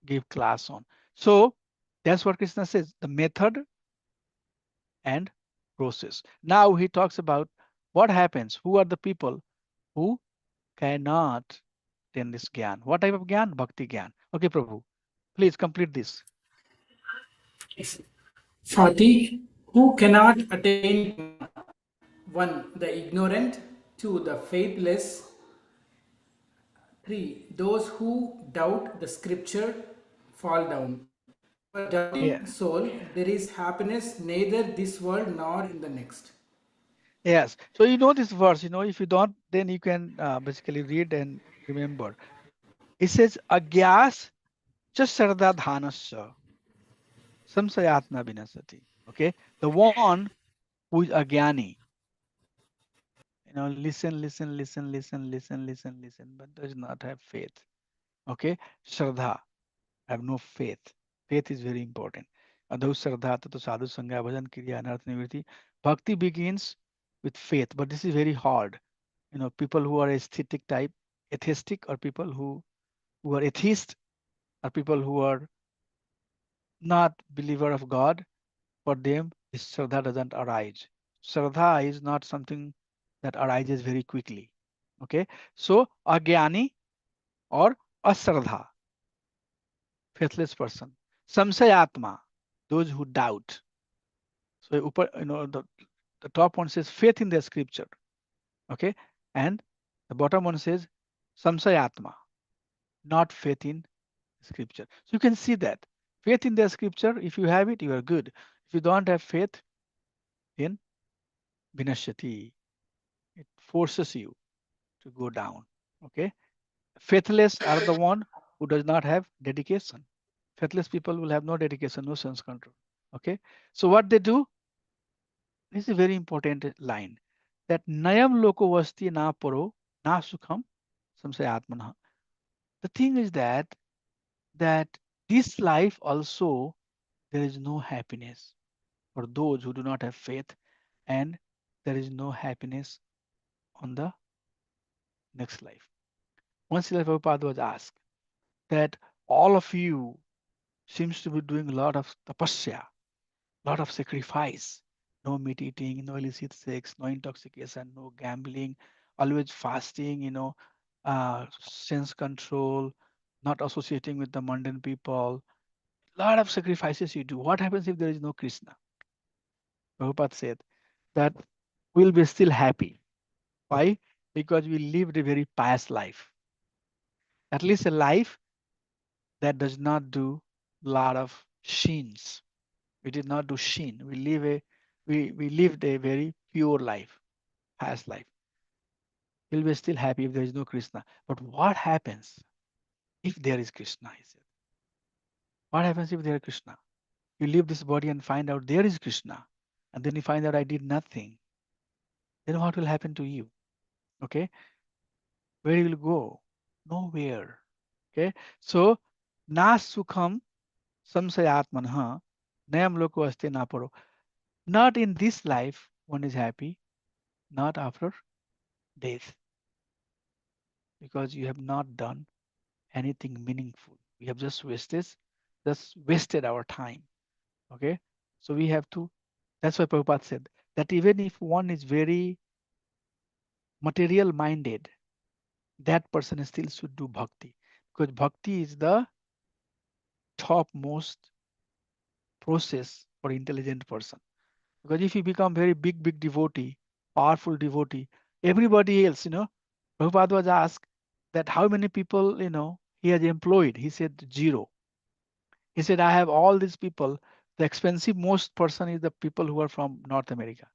give class on. So that's what Krishna says, the method and process. Now he talks about what happens, who are the people who cannot attain this gyan. What type of gyan? Bhakti gyan. Okay, Prabhu, please complete this. 40. Who cannot attain 1. The ignorant. 2. The faithless. 3. Those who doubt the scripture fall down. For a doubting Yeah. soul, there is happiness neither this world nor in the next. Yes. So you know this verse, if you don't, then you can basically read and remember. It says, Agyas chasarda dhanasya samsayatma vinasati. Okay. The one who is agyani, listen, but does not have faith. Okay. Shraddha, have no faith. Faith is very important. Adho Shraddha tato sadhu sangha bhajan kriya anarth nivritti. Bhakti begins with faith, but this is very hard. People who are aesthetic type, atheistic, or people who are atheist, or people who are not believer of God, for them, this Shraddha doesn't arise. Shraddha is not something that arises very quickly. Okay. So, Agyani or Ashraddha, faithless person. Samsayatma, those who doubt. So, the top one says faith in the scripture. Okay. And the bottom one says Samsayatma, not faith in scripture. So you can see that faith in the scripture, if you have it, you are good. If you don't have faith, then vinashyati, it forces you to go down. Okay. Faithless are the one who does not have dedication. Faithless people will have no dedication, no sense control. Okay. So what they do, this is a very important line, that nayam loko vasti na paro na sukham samsayatmana. The thing is that this life also, there is no happiness for those who do not have faith, and there is no happiness on the next life. Once Srila Prabhupada was asked that all of you seems to be doing a lot of tapasya, lot of sacrifice, no meat eating, no illicit sex, no intoxication, no gambling, always fasting, sense control, not associating with the mundane people, lot of sacrifices you do. What happens if there is no Krishna? Prabhupada said that we'll be still happy. Why? Because we lived a very pious life. At least a life that does not do a lot of sins. We did not do sin. We lived a very pure life, pious life. We'll be still happy if there is no Krishna. But what happens if there is Krishna? He said. What happens if there is Krishna? You leave this body and find out there is Krishna, and then you find out I did nothing. Then what will happen to you? Okay, where you will go? Nowhere. Okay, so na sukham samsayatmanha nayam loko aste na paro. Not in this life one is happy, not after death, because you have not done anything meaningful. We have just wasted our time. Okay, so we have to. That's why Prabhupada said that even if one is very material minded, that person still should do bhakti, because bhakti is the topmost process for intelligent person. Because if you become very big devotee, powerful devotee, everybody else, Prabhupada was asked that how many people, he has employed. He said 0. He said, I have all these people. The expensive most person is the people who are from North America.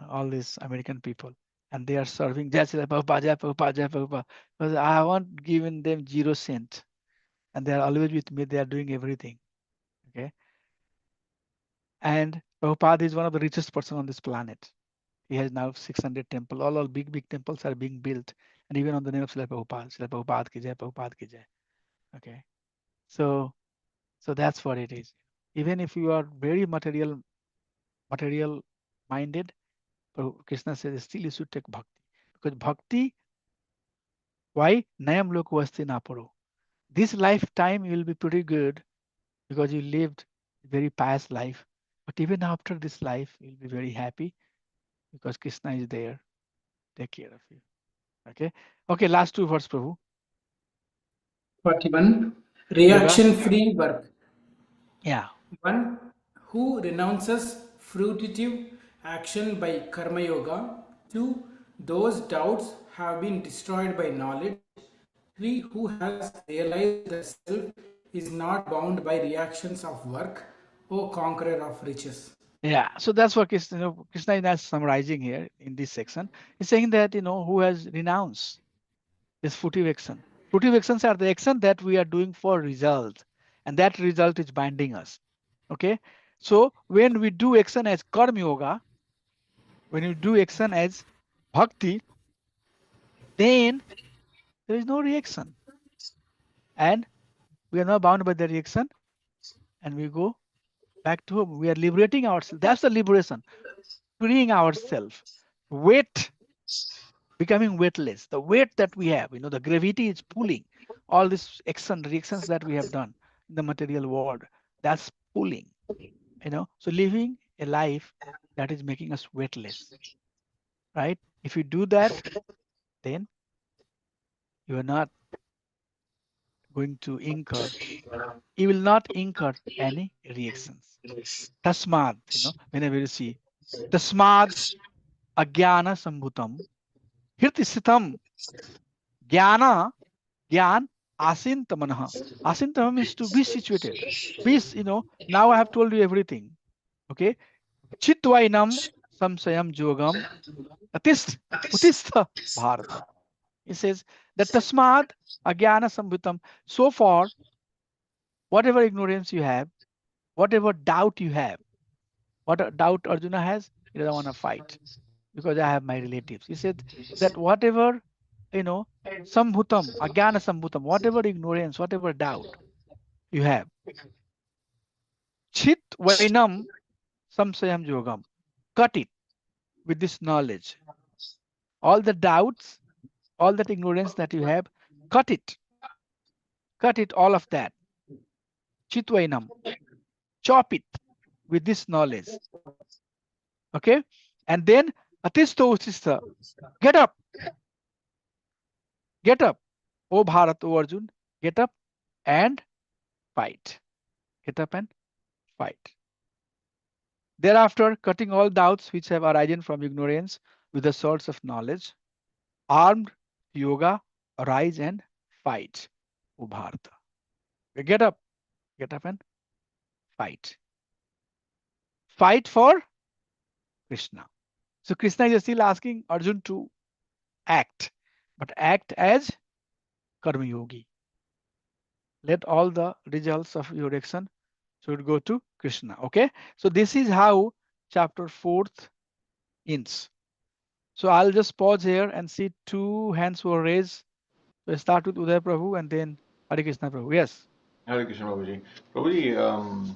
All these American people. And they are serving Jai Srila Prabhupada, Jai Prabhupada, Jai Prabhupada. Because I haven't given them 0 cent. And they are always with me. They are doing everything. Okay. And Prabhupada is one of the richest person on this planet. He has now 600 temples. All big temples are being built. And even on the name of Srila Prabhupada ki jai, Prabhupada ki jai. Okay. So that's what it is. Even if you are very material minded, Krishna says still you should take bhakti. Because bhakti, why? Nayam loko asti naparo. This lifetime you will be pretty good because you lived a very pious life. But even after this life, you'll be very happy because Krishna is there. Take care of you. Okay, last 2 verse, Prabhu. 41. Reaction-free work. Yeah. One who renounces fruitive action by karma yoga. 2. Those doubts have been destroyed by knowledge. 3. Who has realized that self is not bound by reactions of work, O conqueror of riches. Yeah, so that's what Krishna is summarizing here in this section. He's saying that, who has renounced this fruitive action. Fruitive actions are the action that we are doing for result, and that result is binding us. Okay, so when we do action as karma yoga, when you do action as bhakti, then there is no reaction, and we are not bound by the reaction, and we go back to home. We are liberating ourselves. That's the liberation, freeing ourselves. Weight, becoming weightless. The weight that we have, the gravity is pulling all these reactions that we have done in the material world. That's pulling, So living a life that is making us weightless, right? If you do that, then you are not going to incur. You will not incur any reactions. Tasmad, whenever you see Tasmad Agyana Sambhutam Hirtisitam Jnana Gyan Asintamanaha. Asintamam means to be situated. Peace, now I have told you everything. Okay. Chitvainam samsayam jogam utistha bharata. It says that tasmad agyana sambhutam. So far, whatever ignorance you have, whatever doubt you have, what doubt Arjuna has, he doesn't want to fight because I have my relatives. He said that whatever, sambhutam, agyana sambhutam, whatever ignorance, whatever doubt you have, chit vainam samsayam yogam, cut it with this knowledge. All the doubts, all that ignorance that you have, cut it, all of that. Chitvainam, chop it with this knowledge. Okay. And then Atistosisa, get up, get up. O Bharat, O Arjun, get up and fight. Get up and fight. Thereafter, cutting all doubts which have arisen from ignorance with the swords of knowledge, armed yoga, arise and fight. O Bharata. Get up and fight. Fight for Krishna. So Krishna is still asking Arjun to act, but act as Karma Yogi. Let all the results of your action should go to Krishna. Okay. So this is how chapter 4th ends. So I'll just pause here and see two hands were raised. So start with Uday Prabhu and then Hare Krishna Prabhu. Yes. Hare Krishna, Prabhuji. Prabhuji,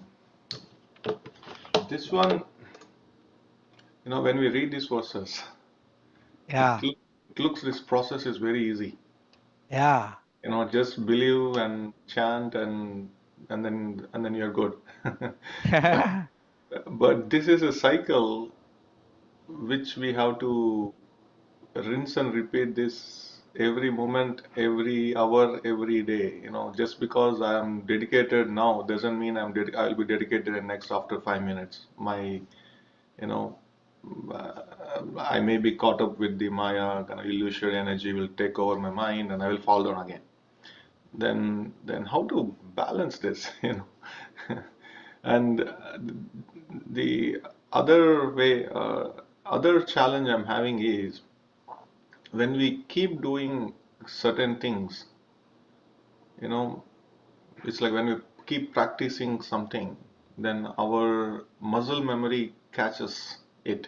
this one, when we read these verses, Yeah. it looks this process is very easy. Yeah. Just believe and chant and then you're good. But this is a cycle which we have to rinse and repeat this every moment, every hour, every day. Just because I am dedicated now doesn't mean I'll be dedicated in next after 5 minutes. You know, I may be caught up with the Maya kind of illusory energy will take over my mind and I will fall down again. Then how to balance this, And the other challenge I'm having is when we keep doing certain things, you know, it's like when we keep practicing something, then our muscle memory catches it.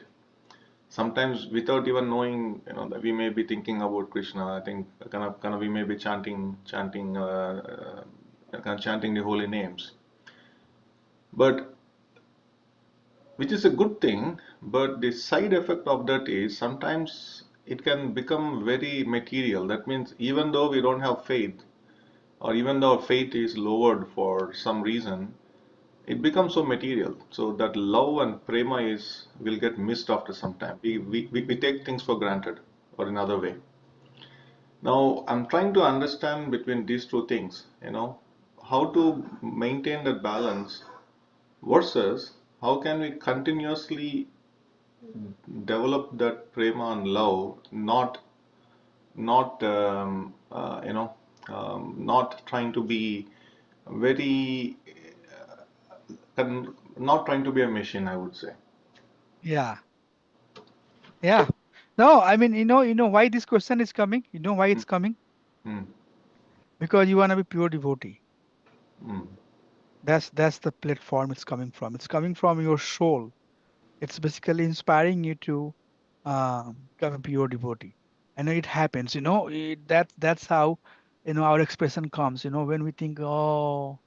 Sometimes without even knowing, that we may be thinking about Krishna. I think kind of we may be chanting the holy names, but which is a good thing. But the side effect of that is sometimes it can become very material. That means even though we don't have faith, or even though our faith is lowered for some reason, it becomes so material. So that love and prema will get missed after some time. We take things for granted, or another way. Now I'm trying to understand between these two things, how to maintain that balance versus how can we continuously develop that prema and love, not not trying to be very not trying to be a machine, I would say. Yeah. Yeah. No, I mean, you know why this question is coming? You know why it's coming? Mm, Because you want to be pure devotee. mm, That's the platform it's coming from. It's coming from your soul. It's basically inspiring you to become a pure devotee. And it happens, that's how, our expression comes, when we think, oh,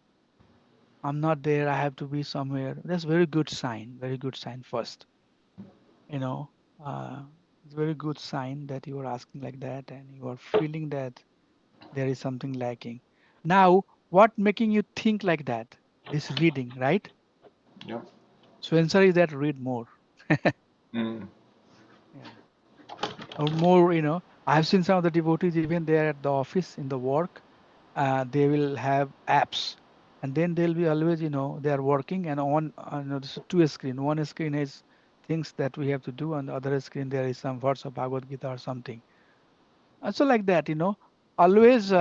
I'm not there, I have to be somewhere. That's very good sign first, you know. Uh, it's very good sign that you are asking like that and you are feeling that there is something lacking. Now, what making you think like that? This reading, right? yeah. So answer is that read more. Mm, Yeah. Or more, I've seen some of the devotees even there at the office in the work, they will have apps, and then they'll be always, they are working and on, this is two screen. One screen is things that we have to do, and the other screen there is some verse of Bhagavad Gita or something. And so like that, always.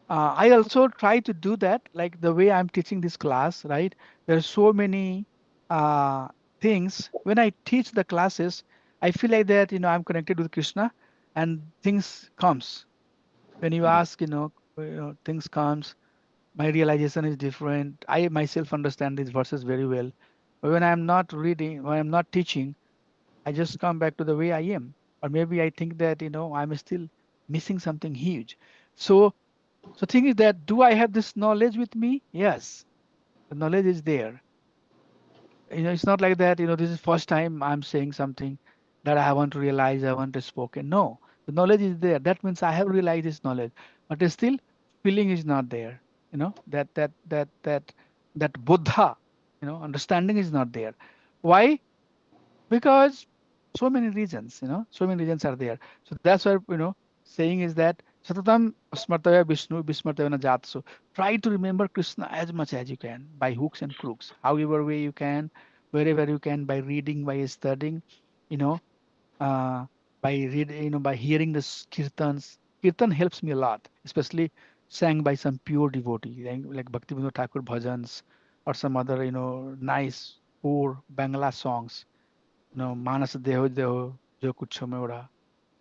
I also try to do that, like the way I'm teaching this class, right? There are so many uh, things. When I teach the classes, I feel like that, I'm connected with Krishna and things comes. When you ask, things comes, my realization is different. I myself understand these verses very well. But when I'm not reading, when I'm not teaching, I just come back to the way I am. Or maybe I think that, I'm still missing something huge. So thing is that, do I have this knowledge with me? Yes, the knowledge is there. It's not like that, this is first time I'm saying something that I want to realize, I want to spoken. No, the knowledge is there. That means I have realized this knowledge, but still feeling is not there. That Buddha, understanding is not there. Why? Because so many reasons, so many reasons are there. So that's why, saying is that Satatam Smartaya Vishnu Vismartaya na Jatsu. Try to remember Krishna as much as you can by hooks and crooks, however way you can, wherever you can, by reading, by studying, you know, uh, by by hearing the kirtans. Kirtan helps me a lot, especially sang by some pure devotee, like Bhaktivinoda Thakur bhajans or some other, nice poor Bangla songs. Manas Deho Deho Jo Kuchho Meora,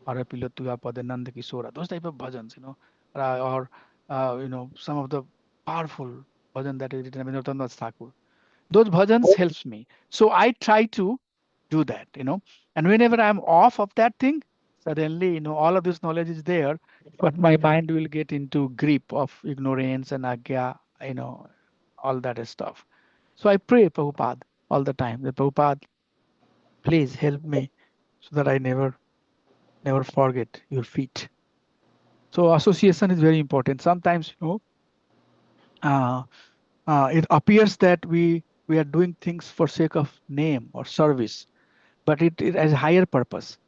Arapilo Tuya Pade Nand Kishora. Those type of bhajans, or some of the powerful bhajan that is written by Narottam Thakur. Those bhajans helps me. So I try to do that, and whenever I'm off of that thing, suddenly, all of this knowledge is there, but my mind will get into grip of ignorance and agya, all that stuff. So I pray Prabhupada all the time that Prabhupada, please help me so that I never forget your feet. So association is very important. Sometimes, uh, it appears that we are doing things for sake of name or service, but it has higher purpose.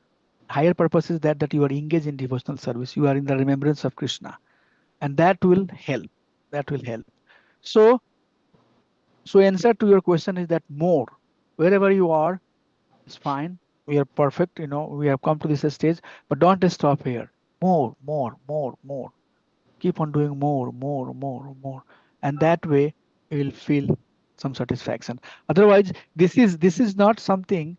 Higher purpose is that you are engaged in devotional service. You are in the remembrance of Krishna, and that will help. That will help. So answer to your question is that more, wherever you are, is fine. We are perfect. We have come to this stage, but don't stop here. More, more, more, more. Keep on doing more, more, more, more, and that way you will feel some satisfaction. Otherwise, this is not something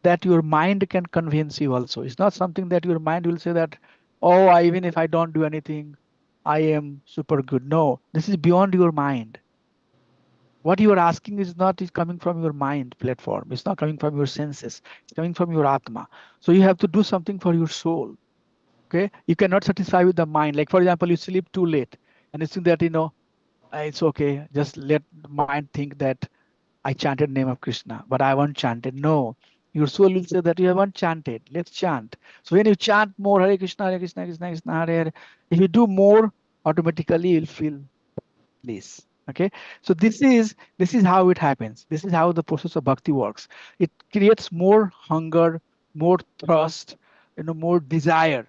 that your mind can convince you. Also, it's not something that your mind will say that, oh, even if I don't do anything, I am super good. No, this is beyond your mind. What you are asking is coming from your mind platform. It's not coming from your senses. It's coming from your Atma. So you have to do something for your soul. Okay, you cannot satisfy with the mind. Like, for example, you sleep too late and you think that it's okay, just let the mind think that I chanted name of Krishna, but I haven't chanted. No, your soul will say that you haven't chanted. Let's chant. So when you chant more Hare Krishna, Hare Krishna, Krishna Krishna, Hare Hare, if you do more, automatically you'll feel bliss. Okay, so this is how it happens. This is how the process of bhakti works. It creates more hunger, more thirst, more desire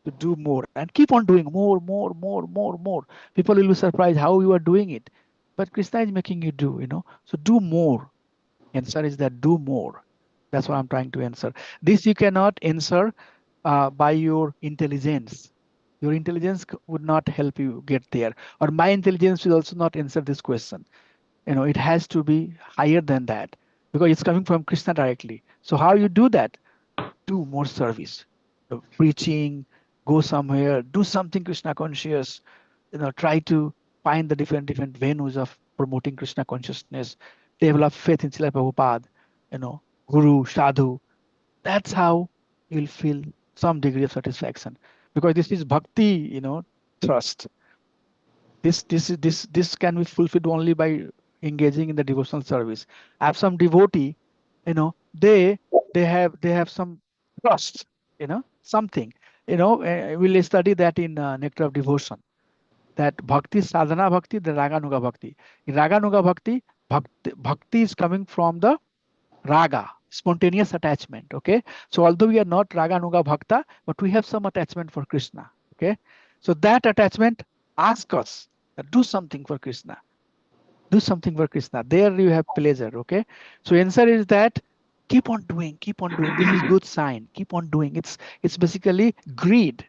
to do more, and keep on doing more, more, more, more, more. People will be surprised how you are doing it, but Krishna is making you do. So do more. Answer is that do more. That's what I'm trying to answer. This you cannot answer by your intelligence. Your intelligence would not help you get there, or my intelligence will also not answer this question. It has to be higher than that, because it's coming from Krishna directly. So how you do that? Do more service, preaching, go somewhere, do something Krishna conscious, try to find the different venues of promoting Krishna consciousness, develop faith in Srila Prabhupada, Guru, Sadhu. That's how you'll feel some degree of satisfaction, because this is bhakti, trust. This can be fulfilled only by engaging in the devotional service. I have some devotee, they have some trust, something, we'll study that in Nectar of Devotion, that bhakti, sadhana bhakti, the raganuga bhakti. In raganuga bhakti, bhakti is coming from the raga, spontaneous attachment. Okay, so although we are not raganuga bhakta, but we have some attachment for Krishna. Okay, so that attachment asks us do something for Krishna. Do something for Krishna. There you have pleasure. Okay, so answer is that keep on doing, keep on doing. This is good sign. Keep on doing. It's basically greed.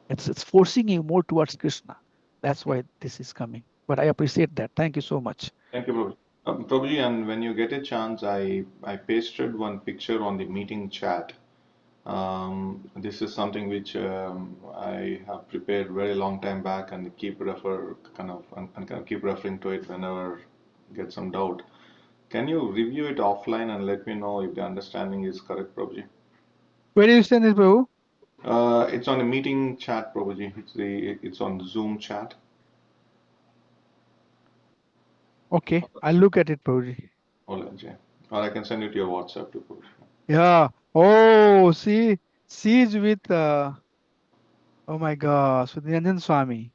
It's forcing you more towards Krishna. That's why this is coming. But I appreciate that. Thank you so much. Thank you, Prabhuji. Prabhuji, and when you get a chance, I pasted one picture on the meeting chat. This is something which I have prepared very long time back and keep keep referring to it whenever I get some doubt. Can you review it offline and let me know if the understanding is correct, Prabhuji? Where do you send it, Prabhu? It's on the meeting chat, Prabhuji. It's on the Zoom chat. Okay, I'll look at it, Prabhuji. Or I can send it to your WhatsApp too, Prabhuji. Yeah. Oh, see, is with oh my gosh, with Niranjan Swami,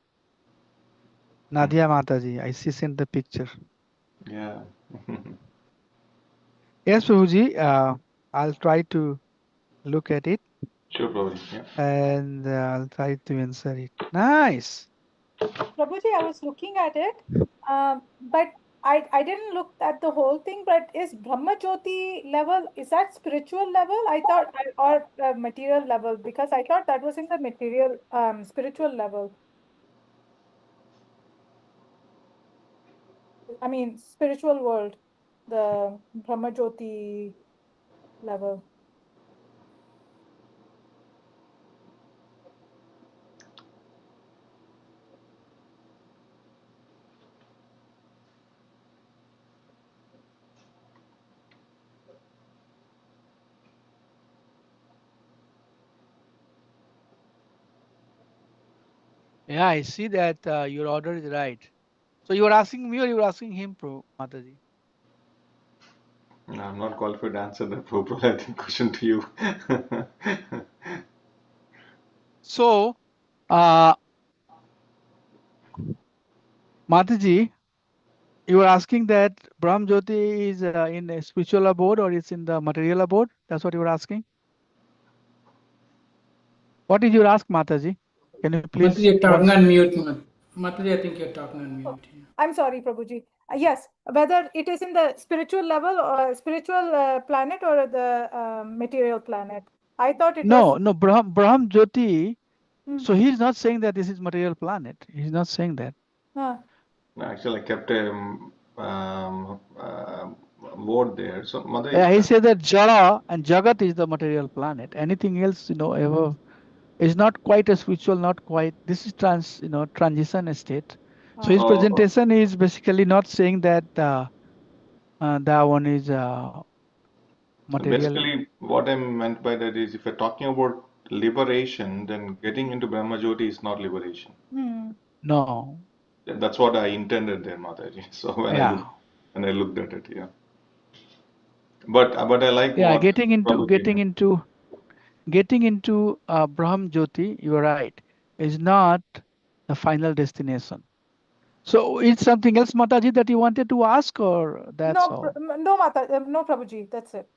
Nadia Mataji. I see sent the picture. Yeah. Yes, Prabhuji. I'll try to look at it Sure, Prabhuji. Yeah. and I'll try to answer it. Nice. Prabhuji, I was looking at it, but I didn't look at the whole thing. But is Brahma Jyoti level, is that spiritual level? I thought, or material level, because I thought that was in the material, spiritual level. I mean, spiritual world, the Brahma Jyoti level. Yeah, I see that your order is right. So you are asking me or you are asking him, Mataji? No, I'm not qualified to answer that, Prabhupada. I think question to you. So, Mataji, you are asking that Brahm Jyoti is in a spiritual abode or it's in the material abode? That's what you were asking? What did you ask, Mataji? Can you Mataji, please you're talking once? on mute. Mataji, I think you're talking on mute. I'm sorry, Prabhuji. Yes, whether it is in the spiritual level or spiritual planet or the material planet. I thought it was. No, Brahm Jyoti. Hmm. So he's not saying that this is material planet. He's not saying that. Huh. No, actually, I kept a word there. So, Mother, Yeah, he said that Jara and Jagat is the material planet. Anything else, ever is not quite a spiritual, not quite. This is transition state. So his oh, presentation is basically not saying that that one is so material. basically, what I meant by that is if you're talking about liberation, then getting into Brahma Jyoti is not liberation. Hmm. No. That's what I intended there, Mataji. So Yeah. when I looked at it, yeah. But I like Yeah, what getting into Prabhuji. Brahm Jyoti, you are right, is not the final destination. So it's something else, Mataji, that you wanted to ask, or that's all? No, no, Prabhuji, that's it.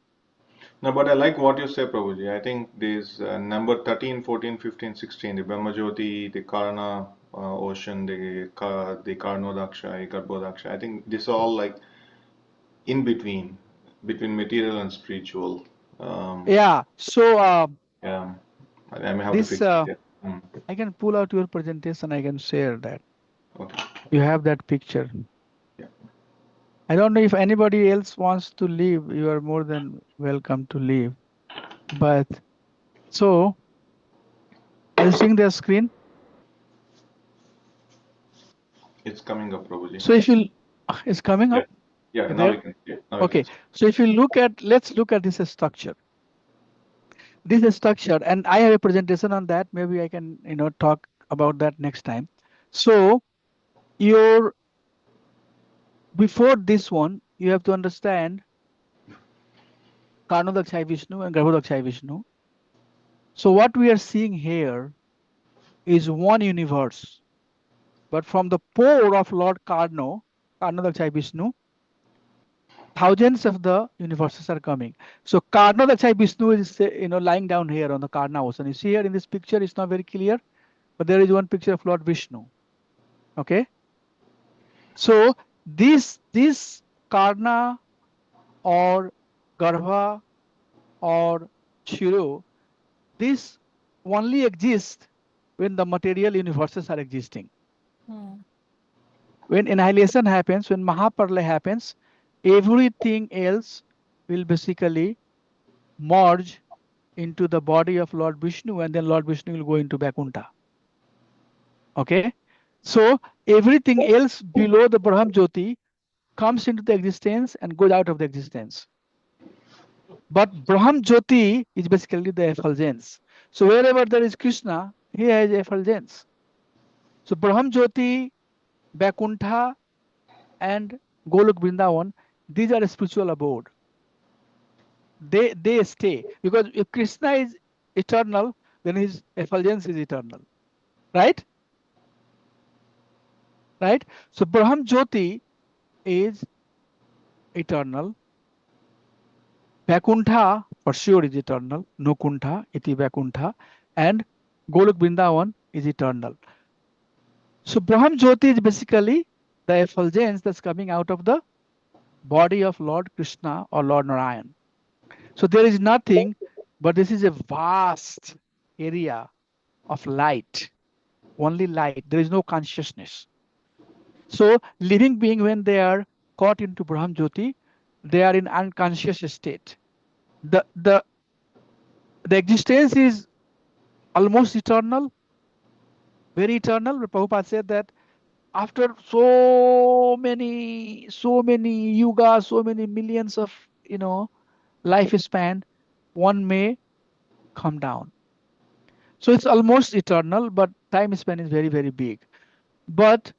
No, but I like what you say, Prabhuji. I think these number 13, 14, 15, 16, the Brahma Jyoti, the Karana ocean, the Karnodaksha, Garbhodaksha. I think this are all like in between material and spiritual. Yeah. So Yeah, I may have to this fix it. Yeah. I can pull out your presentation. I can share that. Okay. You have that picture. Yeah. I don't know if anybody else wants to leave. You are more than welcome to leave. But so, are you seeing the screen? It's coming up, Prabhuji. So if you, it's coming up. Yeah, now There. we can see it. Now we Okay. can see So if you let's look at this structure. This is structure, and I have a presentation on that. Maybe I can, talk about that next time. So before this one, you have to understand Karnodakshay Vishnu and Garbhodakshay Vishnu. So what we are seeing here is one universe. But from the pore of Lord Karnodakshay Vishnu, thousands of the universes are coming. So Karnodakshay Vishnu is lying down here on the Karna ocean. You see here in this picture, it's not very clear, but there is one picture of Lord Vishnu. Okay. So this Karna or Garbha or Shiro, this only exists when the material universes are existing. When annihilation happens, when Mahapralaya happens, everything else will basically merge into the body of Lord Vishnu, and then Lord Vishnu will go into Vaikuntha. Okay. So everything else below the Brahm Jyoti comes into the existence and goes out of the existence. But Brahm Jyoti is basically the effulgence. So wherever there is Krishna, he has effulgence. So Brahm Jyoti, Vaikuntha, and Golok Vrindavan, these are a spiritual abode. They stay, because if Krishna is eternal, then his effulgence is eternal. Right? Right? So Brahm Jyoti is eternal. Vaikuntha for sure is eternal. Nukuntha, iti Vaikuntha, and Golok Vrindavan is eternal. So Brahm Jyoti is basically the effulgence that's coming out of the body of Lord Krishna or Lord Narayan. So there is nothing, but this is a vast area of light, only light. There is no consciousness. So living being, when they are caught into Brahm Jyoti, they are in unconscious state. The existence is almost eternal, very eternal. Prabhupada said that after so many yugas, so many millions of lifespan, one may come down. So it's almost eternal, but time span is very, very big. But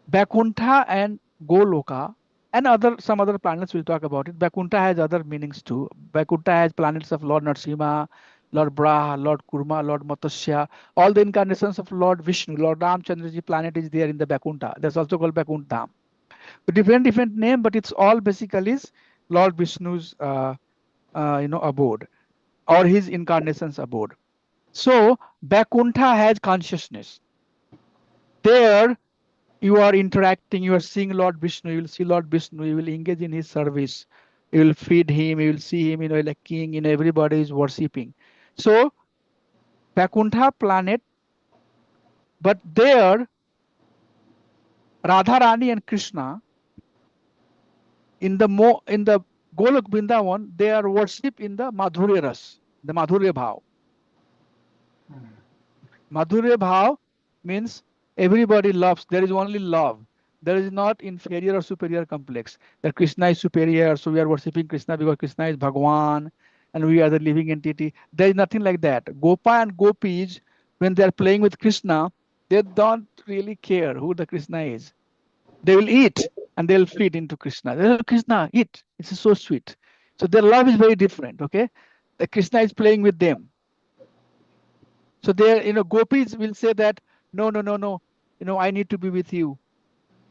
Vaikuntha and Goloka and some other planets, we'll talk about it. Vaikuntha has other meanings too. Vaikuntha has planets of Lord Narasimha, Lord Braha, Lord Kurma, Lord Matsya, all the incarnations of Lord Vishnu. Lord Ramchandraji planet is there in the Vaikuntha. That's also called Vaikuntha. Different name, but it's all basically is Lord Vishnu's abode or his incarnations abode. So Vaikuntha has consciousness. There you are interacting, you are seeing Lord Vishnu, you will see Lord Vishnu, you will engage in his service, you will feed him, you will see him, like king, everybody is worshipping. So Vaikuntha planet, but there Radharani and Krishna in the Golok Vrindavan, they are worshipped in the Madhurya Ras, the Madhurya Bhav. Madhurya Bhav means everybody loves, there is only love. There is not inferior or superior complex. That Krishna is superior, so we are worshipping Krishna because Krishna is Bhagwan and we are the living entity. There is nothing like that. Gopa and Gopis, when they are playing with Krishna, they don't really care who the Krishna is. They will eat and they'll feed into Krishna. They say, Krishna, eat. This is so sweet. So their love is very different, okay? The Krishna is playing with them. So there, gopis will say that, no, I need to be with you.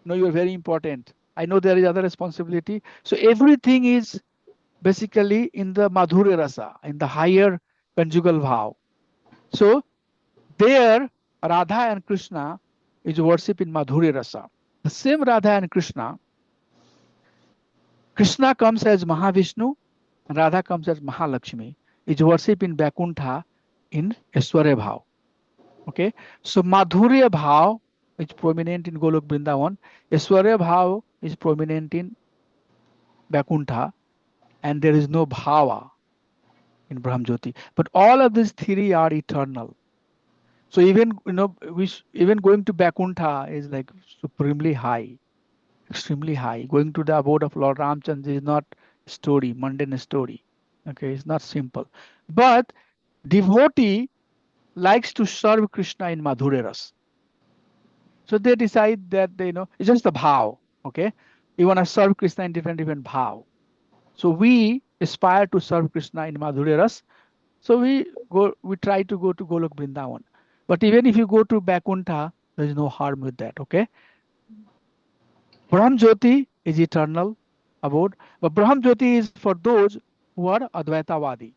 No, you are very important. I know there is other responsibility. So everything is basically in the Madhurya Rasa, in the higher conjugal bhav. So there, Radha and Krishna is worship in Madhurya Rasa. The same Radha and Krishna comes as Mahavishnu, and Radha comes as Mahalakshmi, is worship in Vaikuntha in Aishwarya Bhav. Okay, so Madhurya Bhav is prominent in Golok Vrindavan, Aishwarya Bhav is prominent in Vaikuntha, and there is no Bhava in Brahm Jyoti. But all of these three are eternal. So even even going to Vaikuntha is like supremely high, extremely high. Going to the abode of Lord Ramchandra is not story, mundane story. Okay, it's not simple. But devotee likes to serve Krishna in Madhurya Ras. So they decide that it's just a bhav. Okay, you want to serve Krishna in different bhav. So we aspire to serve Krishna in Madhurya Ras. So we try to go to Golok Vrindavan. But even if you go to Vaikuntha, there is no harm with that. Okay. Brahm Jyoti is eternal abode, but Brahm Jyoti is for those who are Advaitavadi,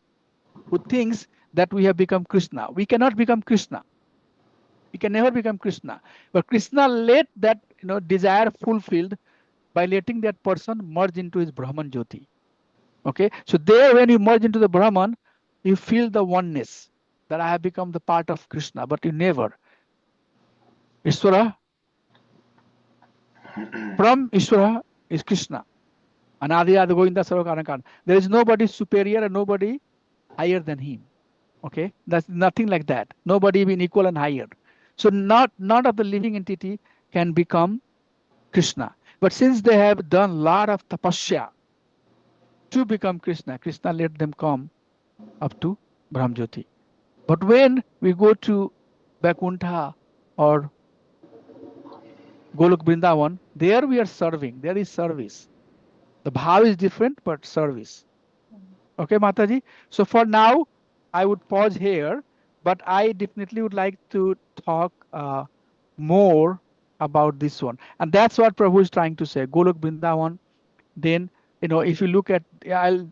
who thinks that we have become Krishna. We cannot become Krishna. We can never become Krishna. But Krishna let that desire fulfilled by letting that person merge into his Brahman Jyoti. Okay, so there when you merge into the Brahman, you feel the oneness that I have become the part of Krishna, but you never. Ishvara, from Ishvara is Krishna. Anadi Adi Govinda Sarvakarakan. There is nobody superior and nobody higher than him. Okay, that's nothing like that. Nobody being equal and higher. So none of the living entity can become Krishna. But since they have done a lot of tapasya to become Krishna, Krishna let them come up to Brahm Jyoti. But when we go to Vaikuntha or Golok Vrindavan, there we are serving. There is service. The bhav is different, but service. Okay, Mataji. So for now, I would pause here, but I definitely would like to talk more about this one. And that's what Prabhu is trying to say. Golok Vrindavan, then if you look at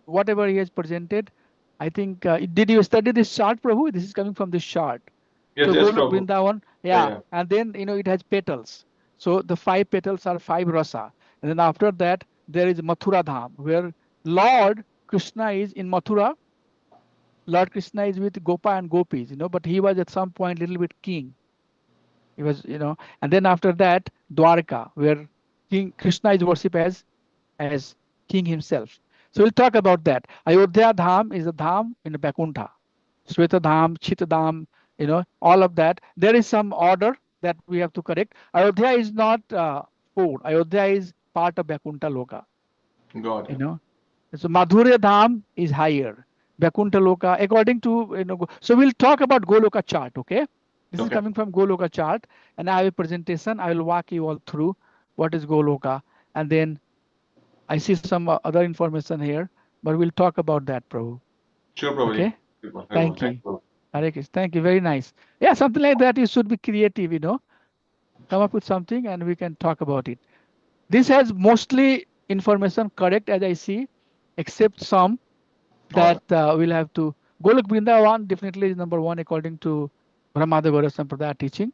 whatever he has presented, I think, did you study this chart, Prabhu? This is coming from this chart. Yes, So yes, Golok Prabhu. Vrindavan, Yeah. and then it has petals. So the 5 petals are 5 rasa, and then after that there is Mathura Dham, where Lord Krishna is in Mathura. Lord Krishna is with Gopa and Gopis, but he was at some point little bit king. He was, and then after that Dwarka, where King Krishna is worshipped as king himself. So we'll talk about that. Ayodhya Dham is a dham in Vaikuntha. Sweta Dham, Chita Dham, all of that. There is some order that we have to correct. Ayodhya is not 4. Ayodhya is part of Vaikuntha Loka. Got it. So Madhurya Dham is higher. Vaikuntha Loka, according to, so we'll talk about Goloka chart, okay? This is Okay. coming from Goloka chart, and I have a presentation. I will walk you all through what is Goloka, and then I see some other information here, but we'll talk about that, Prabhu. Sure, Prabhuji. Okay? Very well. Thank Thank you. you. Hare Krishna. Thank you. Very nice. Yeah, something like that. You should be creative, come up with something and we can talk about it. This has mostly information correct as I see, except some that we'll have to. Golok Vrindavan definitely is number 1 according to Brahmadevara Sampradaya teaching.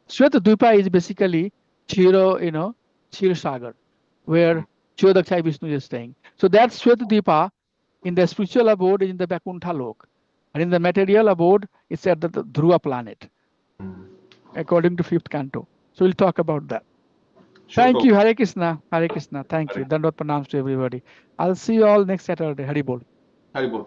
Shweta Dvipa is basically Chiro Sagar, where Chirodakshai Vishnu is staying. So that's Shweta Dvipa. In the spiritual abode is in the Vaikuntha Lok. And in the material abode, it's at the Dhruva planet, according to 5th canto. So we'll talk about that. Sure, Thank Prabhu. you. Hare Krishna. Hare Krishna. Thank Hare you. Dandot pranams to everybody. I'll see you all next Saturday. Hari Bol. Haribol.